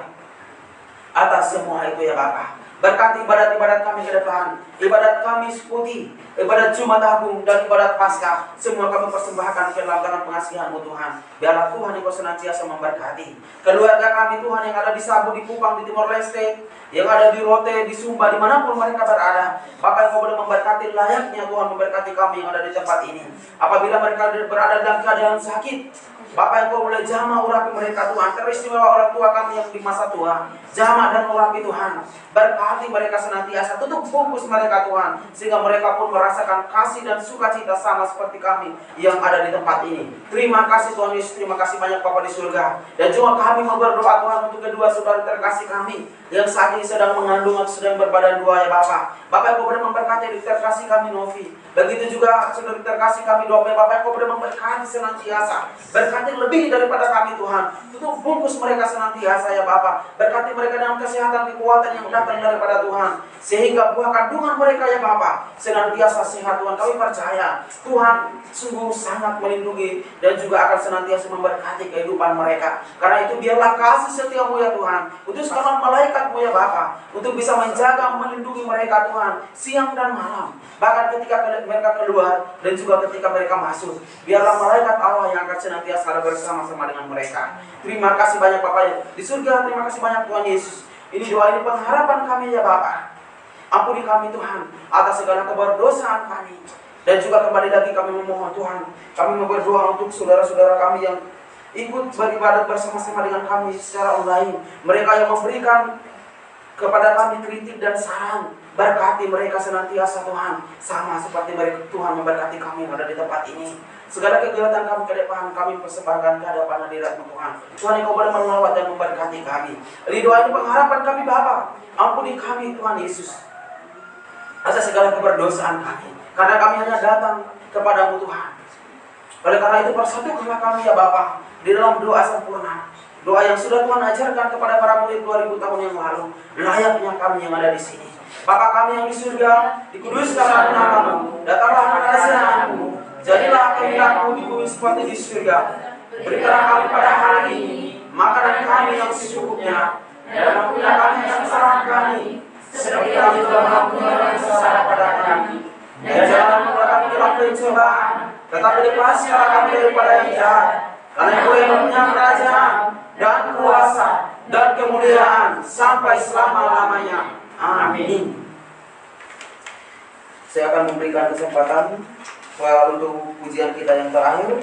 atas semua itu ya Bapa. Berkati ibadat-ibadat kami ke depan, ibadat kami Putih, ibadat Jumat Agung, dan ibadat Paskah, semua kami persembahkan ke dalam tangan pengasihan-Mu Tuhan. Biarlah Tuhan Engkau senantiasa memberkati keluarga kami Tuhan yang ada di Sabu, di Kupang, di Timor Leste, yang ada di Rote, di Sumba, dimanapun mereka berada. Bapak Engkau boleh memberkati, layaknya Tuhan memberkati kami yang ada di tempat ini. Apabila mereka berada dalam keadaan sakit, Bapak Engkau boleh jamah urapi mereka Tuhan. Teristimewa orang tua kami yang di masa tua, jamah dan urapi Tuhan. Berkati mereka senantiasa, tutup bungkus mereka Tuhan, sehingga mereka pun merasakan kasih dan sukacita sama seperti kami yang ada di tempat ini. Terima kasih Tuhan Yesus, terima kasih banyak Bapa di surga. Dan juga kami mau berdoa Tuhan untuk kedua saudara terkasih kami yang saat ini sedang mengandung atau sedang berbadan dua ya Bapak. Bapak Engkau boleh memberkati adik terkasih kami Novi. Begitu juga saudara terkasih kami Dope. Bapak Engkau boleh memberkati senantiasa. Berkati lebih daripada kami Tuhan. Tutup bungkus mereka senantiasa ya Bapak. Berkati mereka dengan kesehatan, kekuatan yang datang daripada Tuhan. Sehingga buah kandungan mereka ya Bapak senantiasa sehat Tuhan. Kami percaya Tuhan sungguh sangat melindungi dan juga akan senantiasa memberkati kehidupan mereka. Karena itu biarlah kasih setiamu ya Tuhan. Utuskanlah malaikatmu ya Bapa untuk bisa menjaga, melindungi mereka Tuhan siang dan malam. Bahkan ketika mereka keluar dan juga ketika mereka masuk, biarlah malaikat Allah yang akan senantiasa ada bersama-sama dengan mereka. Terima kasih banyak Bapak di surga. Terima kasih banyak Tuhan Yesus. Ini doa, ini pengharapan kami ya Bapak. Ampuni kami Tuhan atas segala keberdosaan kami. Dan juga kembali lagi kami memohon Tuhan, kami mau berdoa untuk saudara-saudara kami yang ikut beribadat bersama-sama dengan kami secara online. Mereka yang memberikan kepada kami kritik dan saran, berkati mereka senantiasa Tuhan, sama seperti mereka Tuhan memberkati kami yang ada di tempat ini. Segala kegiatan kami ke depan kami persembahkan ke hadapan hadirat-Mu Tuhan. Tuhan Engkau boleh melawat dan memberkati kami. Ini doa ini pengharapan kami Bapa. Ampuni kami Tuhan Yesus atas segala keberdosaan kami, karena kami hanya datang kepada-Mu Tuhan. Oleh karena itu persatukanlah kami ya Bapa di dalam doa sempurna, doa yang sudah Tuhan ajarkan kepada para murid 2000 tahun yang lalu. Layaknya kami yang ada di sini. Bapa kami yang di surga, dikuduskanlah nama-Mu, datanglah kerajaan-Mu, jadilah kehendak-Mu di bumi seperti di surga. Berikanlah kami pada hari ini makanan kami yang secukupnya, dan ampunilah kami yang kesalahan kami, seperti kami telah mengampuni orang yang salah pada kami. Dan jangan membawa kami dalam pencobaan, tetapi lepaskanlah kami daripada yang jahat. Karena Engkau yang mempunyai kerajaan dan kuasa dan kemuliaan sampai selama-lamanya. Amin. Saya akan memberikan kesempatan untuk pujian kita yang terakhir,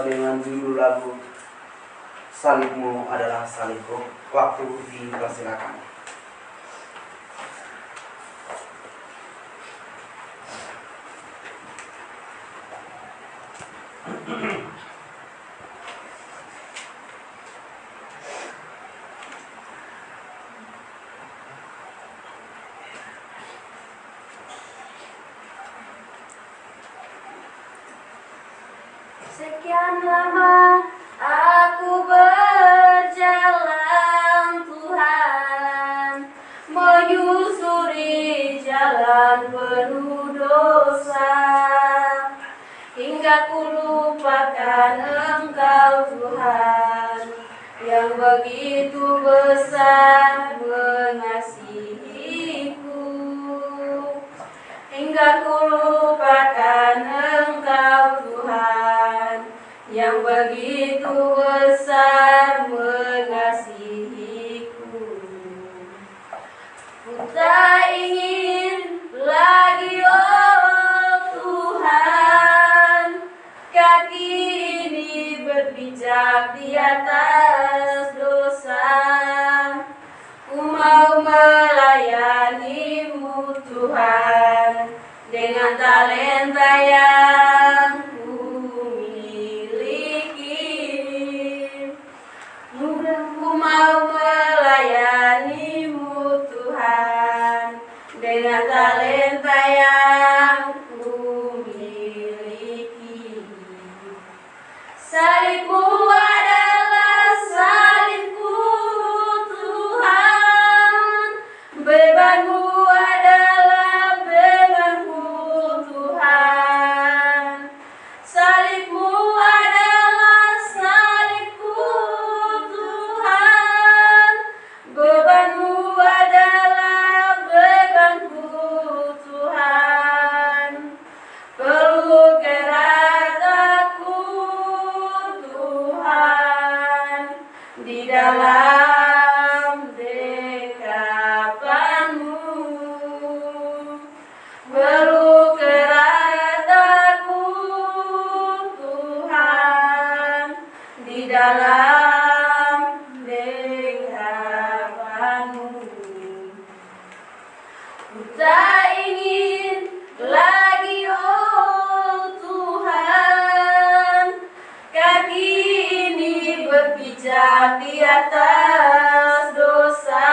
dengan judul lagu Salibmu Adalah Salibku. Waktu dipersilakan. Sekian lama aku berjalan Tuhan, menyusuri jalan penuh dosa, hingga ku lupakan Engkau Tuhan, yang begitu besar mengasihiku. Hingga ku lupakan Engkau Tuhan, yang begitu besar mengasihiku. Ku tak ingin lagi oh Tuhan, kaki ini berpijak di atas dosa. Ku mau melayani-Mu Tuhan dengan talenta yang ku miliki. Ku mau melayani-Mu Tuhan dengan talenta yang ku miliki. Salib-Mu adalah salibku Tuhan, beban-Mu adalah bebanku Tuhan. Salib-Mu adalah salibku Tuhan, beban-Mu adalah bebanku Tuhan. Peluk erat aku Tuhan, di dalam dekapan-Mu. Peluk erat aku dalam genggamanmu. Ku tak ingin lagi oh Tuhan, kaki ini berpijak di atas dosa.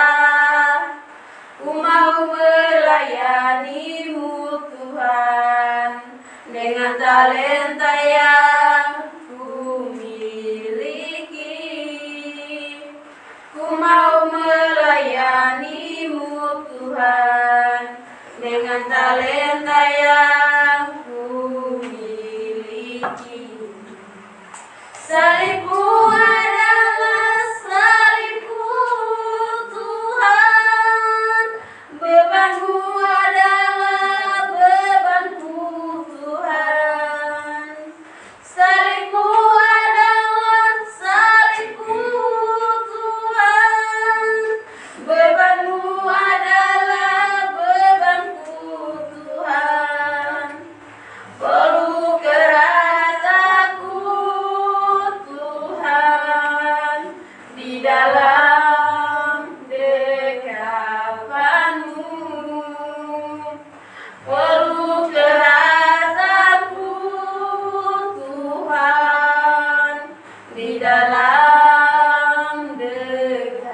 Ku mau melayani-Mu Tuhan dengan talenta yang ku miliki. Ku mau melayani-Mu Tuhan dengan talenta yang ku miliki. Salib-Mu adalah salib-Ku Tuhan, beban-Mu adalah beban-Ku Tuhan. Salib-Mu adalah salib-Ku Tuhan, beban-Mu adalah beban-Ku Tuhan. Peluk erat aku Tuhan, di dalam dekapan-Mu. Peluk erat aku Tuhan, di dalam dekapan-Mu.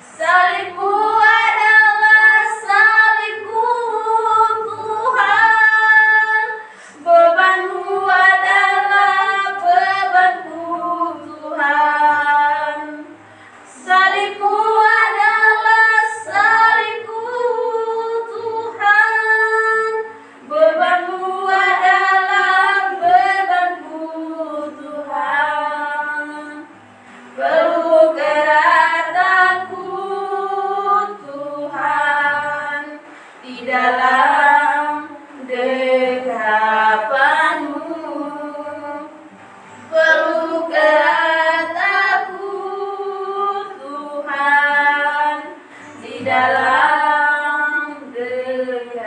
Salib-Mu adalah salib-Ku Tuhan, beban-Mu adalah beban-Ku Tuhan. Salib-Mu adalah salib-Ku Tuhan, beban-Mu adalah beban-Ku Tuhan. Peluk erat aku Tuhan, di dalam dekapan-Mu. Peluk erat aku Tuhan, di dalam dekapan-Mu.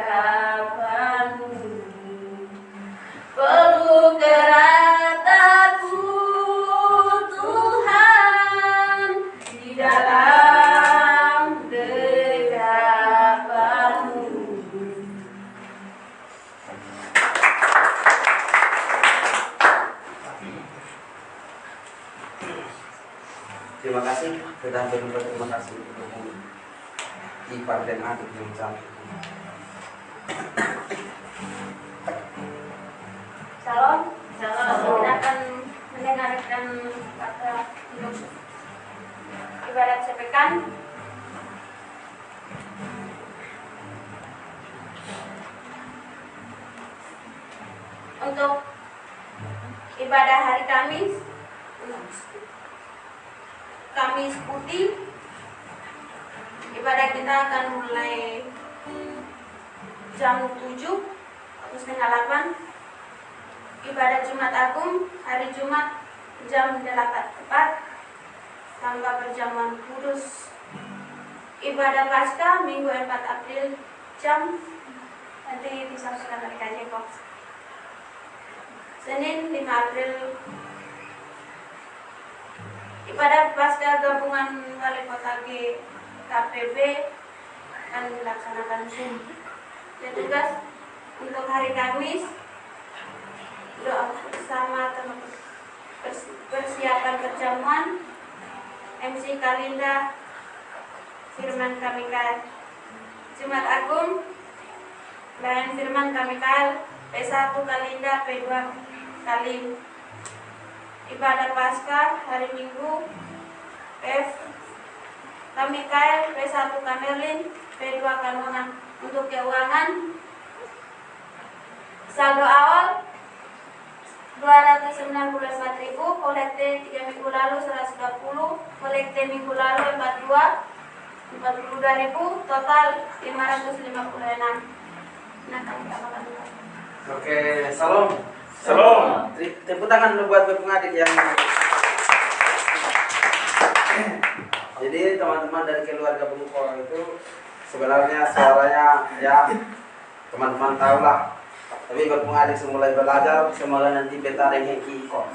Peluk erat aku Tuhan, di dalam dekapan-Mu. Terima kasih, kita berdua terima kasih untuk ipar dan adik yang cantik. Shalom. Kita akan mendengarkan kata untuk ibadat sepekan. Untuk ibadah hari Kamis, Kamis Putih, ibadah kita akan mulai jam 7 atau setengah 8. Ibadah Jumat Agung hari Jumat jam 8 tepat tanpa perjamuan kudus. Ibadah Paskah Minggu 4 April jam nanti disampaikan oleh Kak Jeko. Senin 5 April ibadah Paskah gabungan Wali Kota GKPB akan dilaksanakan Zoom. Dan tugas untuk hari Kamis doa bersama teman persiapan perjamuan MC Kalinda Firman Kamikael. Jumat Agung Layan Firman Kamikael P1 Kalinda P2 Kalim. Ibadah Paskah hari Minggu F Kamikael P1 Kamerlin P2 Kanongan. Untuk keuangan saldo awal 294.000, kolekte 3 minggu lalu 120, kolekte minggu lalu 42.000, total 556. Nah, kami tambahkan dulu. Oke, salam. Salam. Tepuk tangan dulu buat pengadik yang. Jadi teman-teman dari keluarga Bungkol itu sebenarnya suaranya ya teman-teman tahu lah Tapi berhubung adik mulai belajar, semoga nanti beta dan Heki ikut.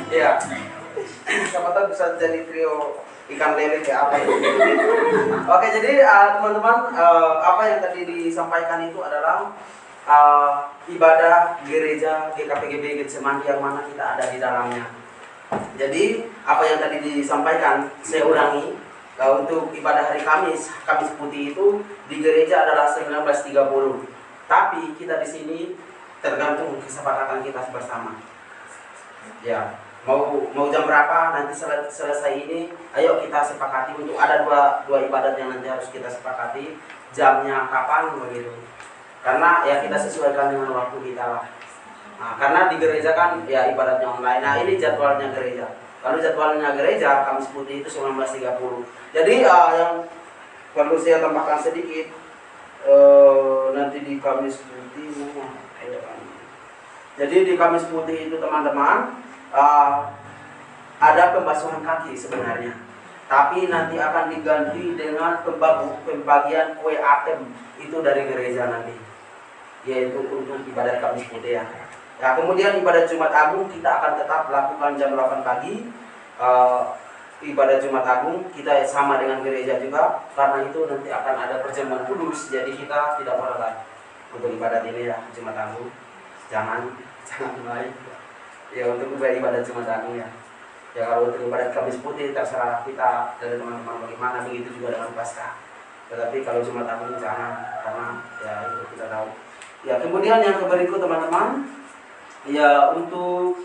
Iya. Siapa tahu bisa jadi trio ikan lele kayak apa itu. Oke, jadi teman-teman, apa yang tadi disampaikan itu adalah ibadah gereja GKPGB Getsemani yang mana kita ada di dalamnya. Jadi apa yang tadi disampaikan saya ulangi, untuk ibadah hari Kamis Putih itu di gereja adalah 19.30. Tapi kita di sini tergantung kesepakatan kita bersama. Ya, mau jam berapa nanti selesai ini, ayo kita sepakati untuk ada dua ibadat yang nanti harus kita sepakati, jamnya kapan begitu. Karena ya kita sesuaikan dengan waktu kita lah. Nah, karena di gereja kan ya ibadatnya online. Nah, ini jadwalnya gereja. Kalau jadwalnya gereja Kamis Putih itu 19.30. Jadi yang perlu saya tambahkan sedikit, nanti di Kamis Putih jadi di Kamis Putih itu teman-teman ada pembasuhan kaki sebenarnya, tapi nanti akan diganti dengan pembagian kue atem itu dari gereja nanti, yaitu untuk ibadat Kamis Putih ya. Kemudian ibadat Jumat Agung kita akan tetap lakukan jam 8 pagi. Ibadah Jumat Agung kita sama dengan gereja juga, karena itu nanti akan ada perjamuan kudus, jadi kita tidak boleh untuk ibadat ini ya Jumat Agung, jangan mulai ya untuk ibadat Jumat Agung ya. Kalau untuk ibadat Kamis Putih terserah kita dari teman-teman bagaimana, begitu juga dengan Paskah. Tetapi kalau Jumat Agung jangan, karena ya itu kita tahu. Ya, kemudian yang berikut teman-teman, ya untuk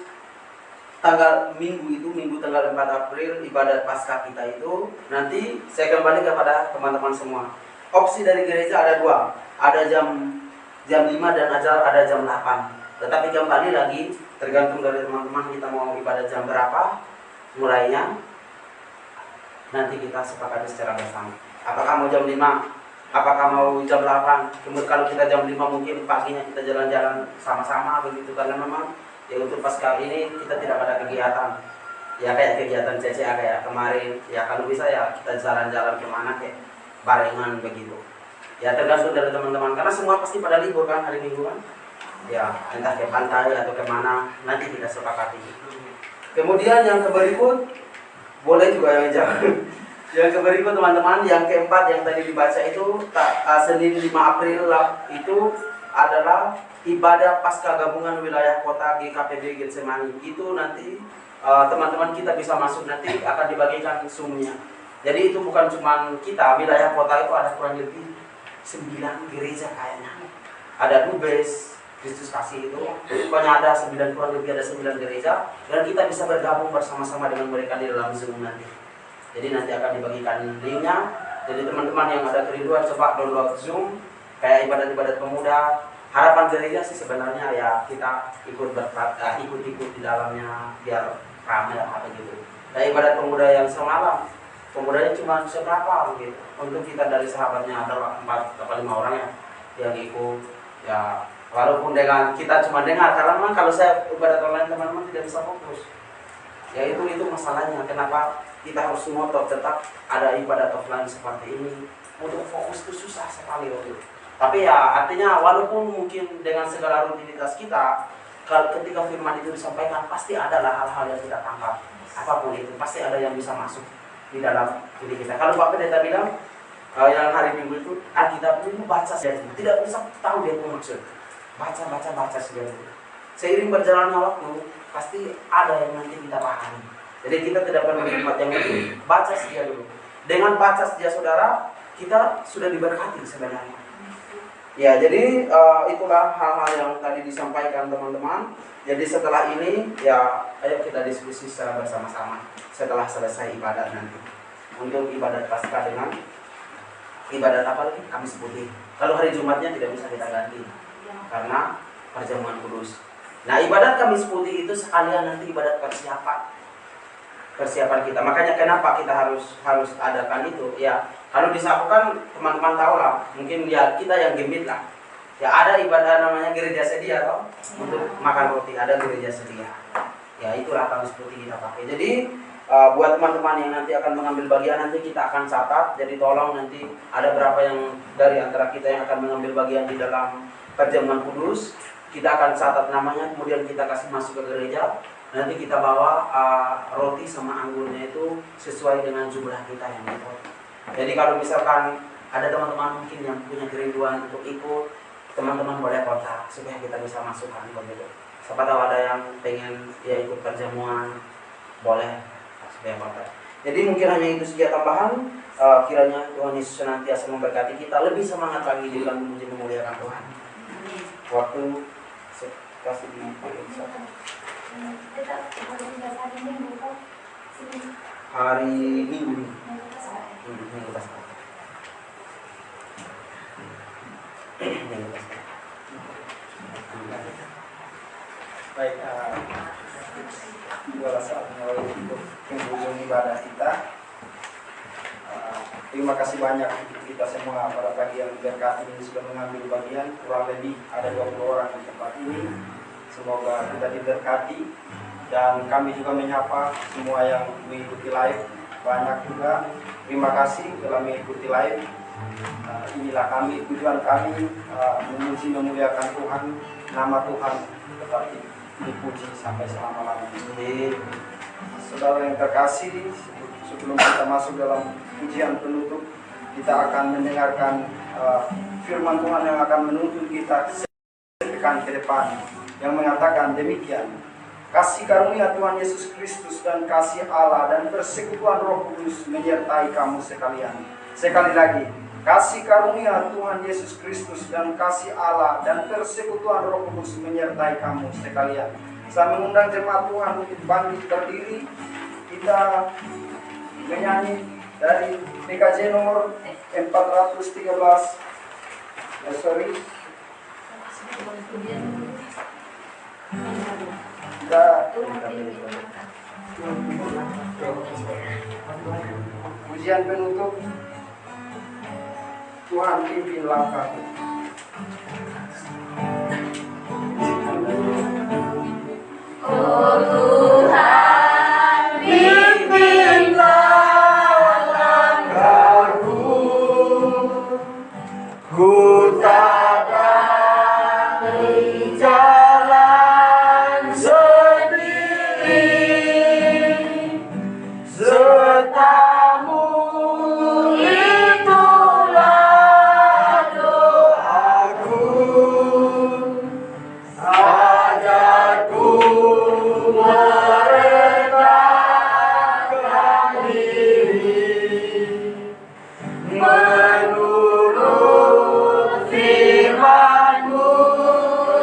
Minggu tanggal 4 April ibadat Paskah kita itu nanti saya kembali kepada teman-teman semua. Opsi dari gereja ada dua, ada jam 5 dan ada jam 8. Tetapi kembali lagi tergantung dari teman-teman kita mau ibadat jam berapa mulainya, nanti kita sepakati secara bersama. Apakah mau jam 5? Apakah mau jam 8? Kemudian kalau kita jam 5 mungkin paginya kita jalan-jalan sama-sama begitu, karena memang ya untuk Paskah ini kita tidak ada kegiatan ya kayak kegiatan CCA kayak kemarin ya. Kalau bisa ya kita jalan-jalan kemana kayak barengan begitu ya, tergantung dari teman-teman, karena semua pasti pada libur kan hari Minggu kan ya, entah ke pantai atau kemana nanti kita sepakati. Kemudian yang berikut boleh juga yang jangan. Yang berikut teman-teman, yang keempat yang tadi dibaca itu Senin 5 April itu adalah ibadah Paskah Gabungan Wilayah Kota GKPB Getsemani. Itu nanti teman-teman kita bisa masuk, nanti akan dibagikan Zoom-nya. Jadi itu bukan cuma kita, wilayah kota itu ada kurang lebih 9 gereja kayaknya. Ada Dubes, Kristus Kasih itu, pokoknya ada 9, kurang lebih ada 9 gereja, dan kita bisa bergabung bersama-sama dengan mereka di dalam Zoom nanti. Jadi nanti akan dibagikan linknya. Jadi teman-teman yang ada kerinduan coba download Zoom, kayak ibadat-ibadat pemuda. Harapan gereja sih sebenarnya ya kita ikut di dalamnya biar ramai apa gitu. Nah, ibadat pemuda yang semalam, pemudanya cuma seberapa gitu. Untuk kita dari sahabatnya ada 4 atau 5 orang ya yang ikut. Ya walaupun dengan kita cuma dengar, karena memang kalau saya ibadat online teman-teman tidak bisa fokus. Ya itu masalahnya. Kenapa kita harus ngotot tetap ada ibadat offline seperti ini? Untuk fokus itu susah sekali waktu itu. Tapi ya artinya walaupun mungkin dengan segala rutinitas kita, ketika firman itu disampaikan pasti adalah hal-hal yang kita tangkap. Apapun itu pasti ada yang bisa masuk di dalam diri kita. Kalau Pak Pendeta bilang yang hari Minggu itu Alkitab itu baca saja, tidak bisa tahu dia maksud. Baca saja. Seiring berjalannya waktu pasti ada yang nanti kita pahami. Jadi kita tidak perlu nikmat yang itu, baca saja dulu. Dengan baca saja saudara, kita sudah diberkati sebenarnya. Ya, jadi itulah hal-hal yang tadi disampaikan teman-teman. Jadi setelah ini ya ayo kita diskusi secara bersama-sama setelah selesai ibadat nanti. Untuk ibadat Paskah dengan ibadat apa lagi? Kamis Putih. Kalau hari Jumatnya tidak bisa kita ganti karena perjamuan kudus. Nah, ibadat Kamis Putih itu sekalian nanti ibadat persiapan kita. Makanya kenapa kita harus adakan itu? Ya, kalau disapukan teman-teman tahu lah, mungkin ya kita yang gemit lah. Ya ada ibadah namanya gereja sedia toh, untuk makan roti, ada gereja sedia. Ya itulah Kamis Putih kita pakai. Jadi buat teman-teman yang nanti akan mengambil bagian, nanti kita akan catat. Jadi tolong nanti ada berapa yang dari antara kita yang akan mengambil bagian di dalam perjamuan kudus, kita akan catat namanya, kemudian kita kasih masuk ke gereja. Nanti kita bawa roti sama anggurnya itu sesuai dengan jumlah kita yang ikut. Jadi kalau misalkan ada teman-teman mungkin yang punya kerinduan untuk ikut, teman-teman boleh kontak supaya kita bisa masukkan begitu. Siapa tahu ada yang pengen ya ikut perjamuan, boleh supaya kontak. Jadi mungkin hanya itu saja tambahan. Kiranya Tuhan Yesus senantiasa memberkati kita, lebih semangat lagi di dalam memuji memuliakan Tuhan. Waktu kasih di hari Minggu. Minggu Pasca. Baik, dua saat untuk penghujung ibadah kita. Terima kasih banyak untuk kita semua pada pagi yang diberkati ini sudah mengambil bagian. Kurang lebih ada 20 orang di tempat ini. Semoga kita diberkati dan kami juga menyapa semua yang mengikuti live. Banyak juga. Terima kasih telah mengikuti live. Inilah kami, tujuan kami memuji memuliakan Tuhan, nama Tuhan tetap dipuji sampai selama-lamanya. Saudara yang terkasih, sebelum kita masuk dalam pujian penutup, kita akan mendengarkan firman Tuhan yang akan menuntun kita sepekan ke depan, yang mengatakan demikian: kasih karunia Tuhan Yesus Kristus dan kasih Allah dan persekutuan Roh Kudus menyertai kamu sekalian. Sekali lagi, kasih karunia Tuhan Yesus Kristus dan kasih Allah dan persekutuan Roh Kudus menyertai kamu sekalian. Saya mengundang jemaat Tuhan untuk bangkit berdiri. Kita menyanyi dari PKJ nomor 413. Pujian penutup, Tuhan pimpin langkahku. Oh Tuhan, pimpinlah langkahku, ku tak dari jalan sendiri, sertamu itulah doaku, ajarku merendahkan diri, menurut firman-Mu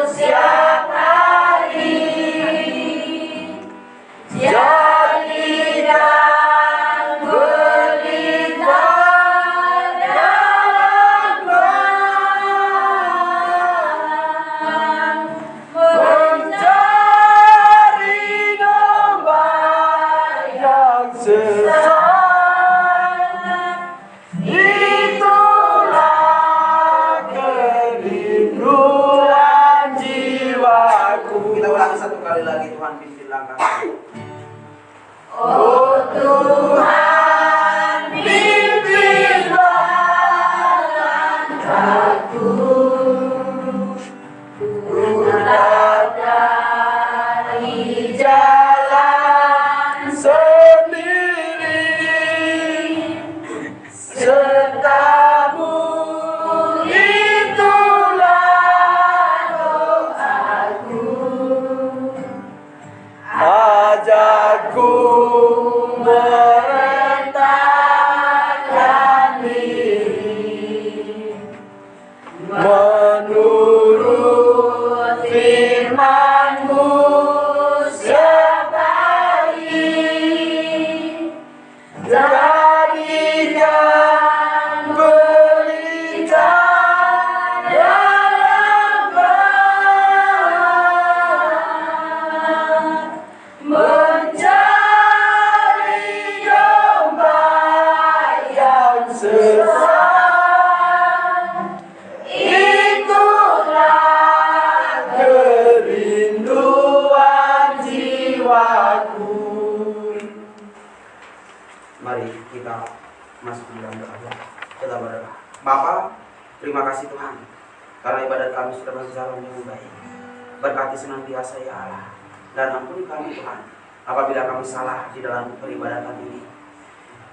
setiap hari, jadikan pelita dalam Tuhan, mencari domba yang sesat. Itulah kerinduan jiwaku. Kita ulangi satu kali lagi, Tuhan pimpin langkahku. Oh Tuhan, pimpinlah langkahku, ku tak dari jalan sendiri, serta-Mu itulah doaku, ajarku merendahkan diri, menurut firman-Mu setiap hari, jadikan pelita dalam Tuhan, mencari domba yang sesat. Itulah kerinduan jiwaku. Mari kita masuk ke dalam doa. Kita berdoa. Bapa, terima kasih Tuhan. karena ibadat kami sudah berjalan dengan baik. Berkati senantiasa ya Allah, dan ampuni kami Tuhan apabila kami salah di dalam peribadatan ini.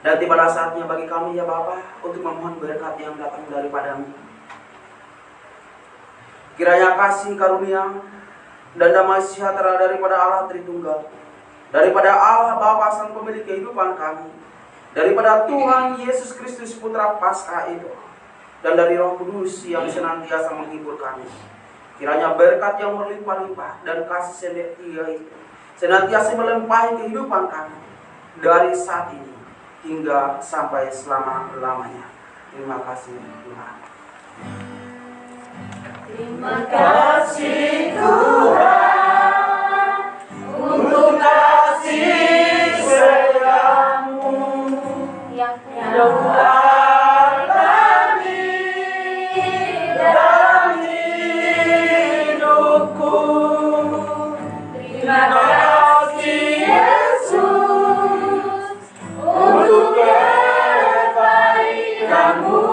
Dan tibalah saatnya bagi kami ya Bapa untuk memohon berkat yang datang daripada-Mu. Kiranya kasih karunia dan damai sejahtera daripada Allah Tritunggal, daripada Allah Bapa Sang Pemilik kehidupan kami, daripada Tuhan Yesus Kristus Putra Paskah itu, dan dari Roh Kudus yang senantiasa menghibur kami. Kiranya berkat yang berlimpah-limpah dan kasih setia itu senantiasa melimpahi kehidupan kami dari saat ini hingga sampai selama-lamanya. Terima kasih Tuhan. Terima kasih Tuhan untuk kasih setiamu yang kami dalam hidupku. Terima kasih Yesus untuk kebaikan-Mu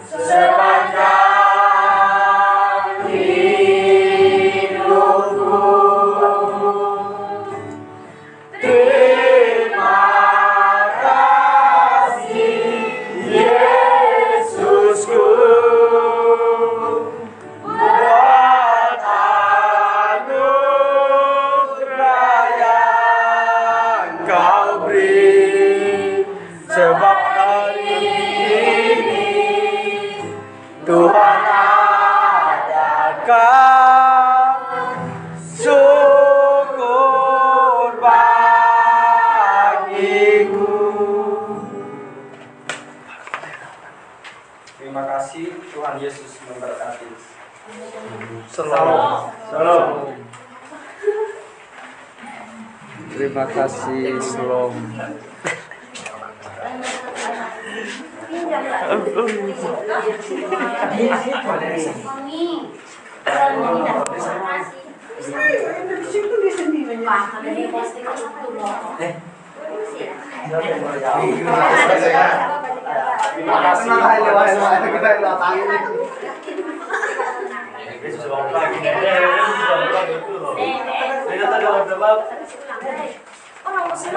sepanjang hidupku. Terima kasih Yesusku buat anugerah yang Kau beri, sebab hari ini Tuhan adakan syukur bagiku. Terima kasih, Tuhan Yesus memberkati. Shalom. Shalom. Terima kasih, Shalom. Terima kasih. Orang Muslim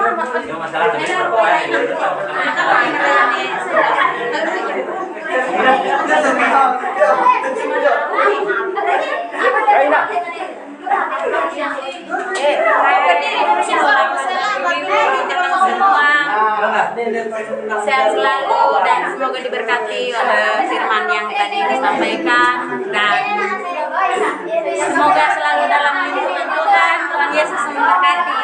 sehat selalu dan semoga diberkati oleh firman yang tadi disampaikan, dan semoga selalu dalam lindungan Tuhan. Tuhan Yesus memberkati.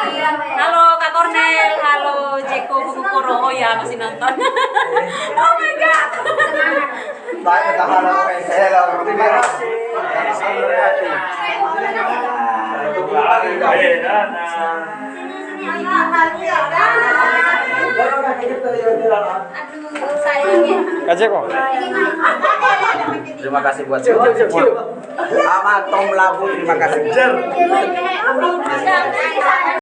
Halo Kak Kornel, halo Jeko Bukukoro. Oh ya, masih nonton. Oh my god. Terima kasih. Aduh, sayangnya. Terima kasih buat Ama Tom Labu, terima kasih.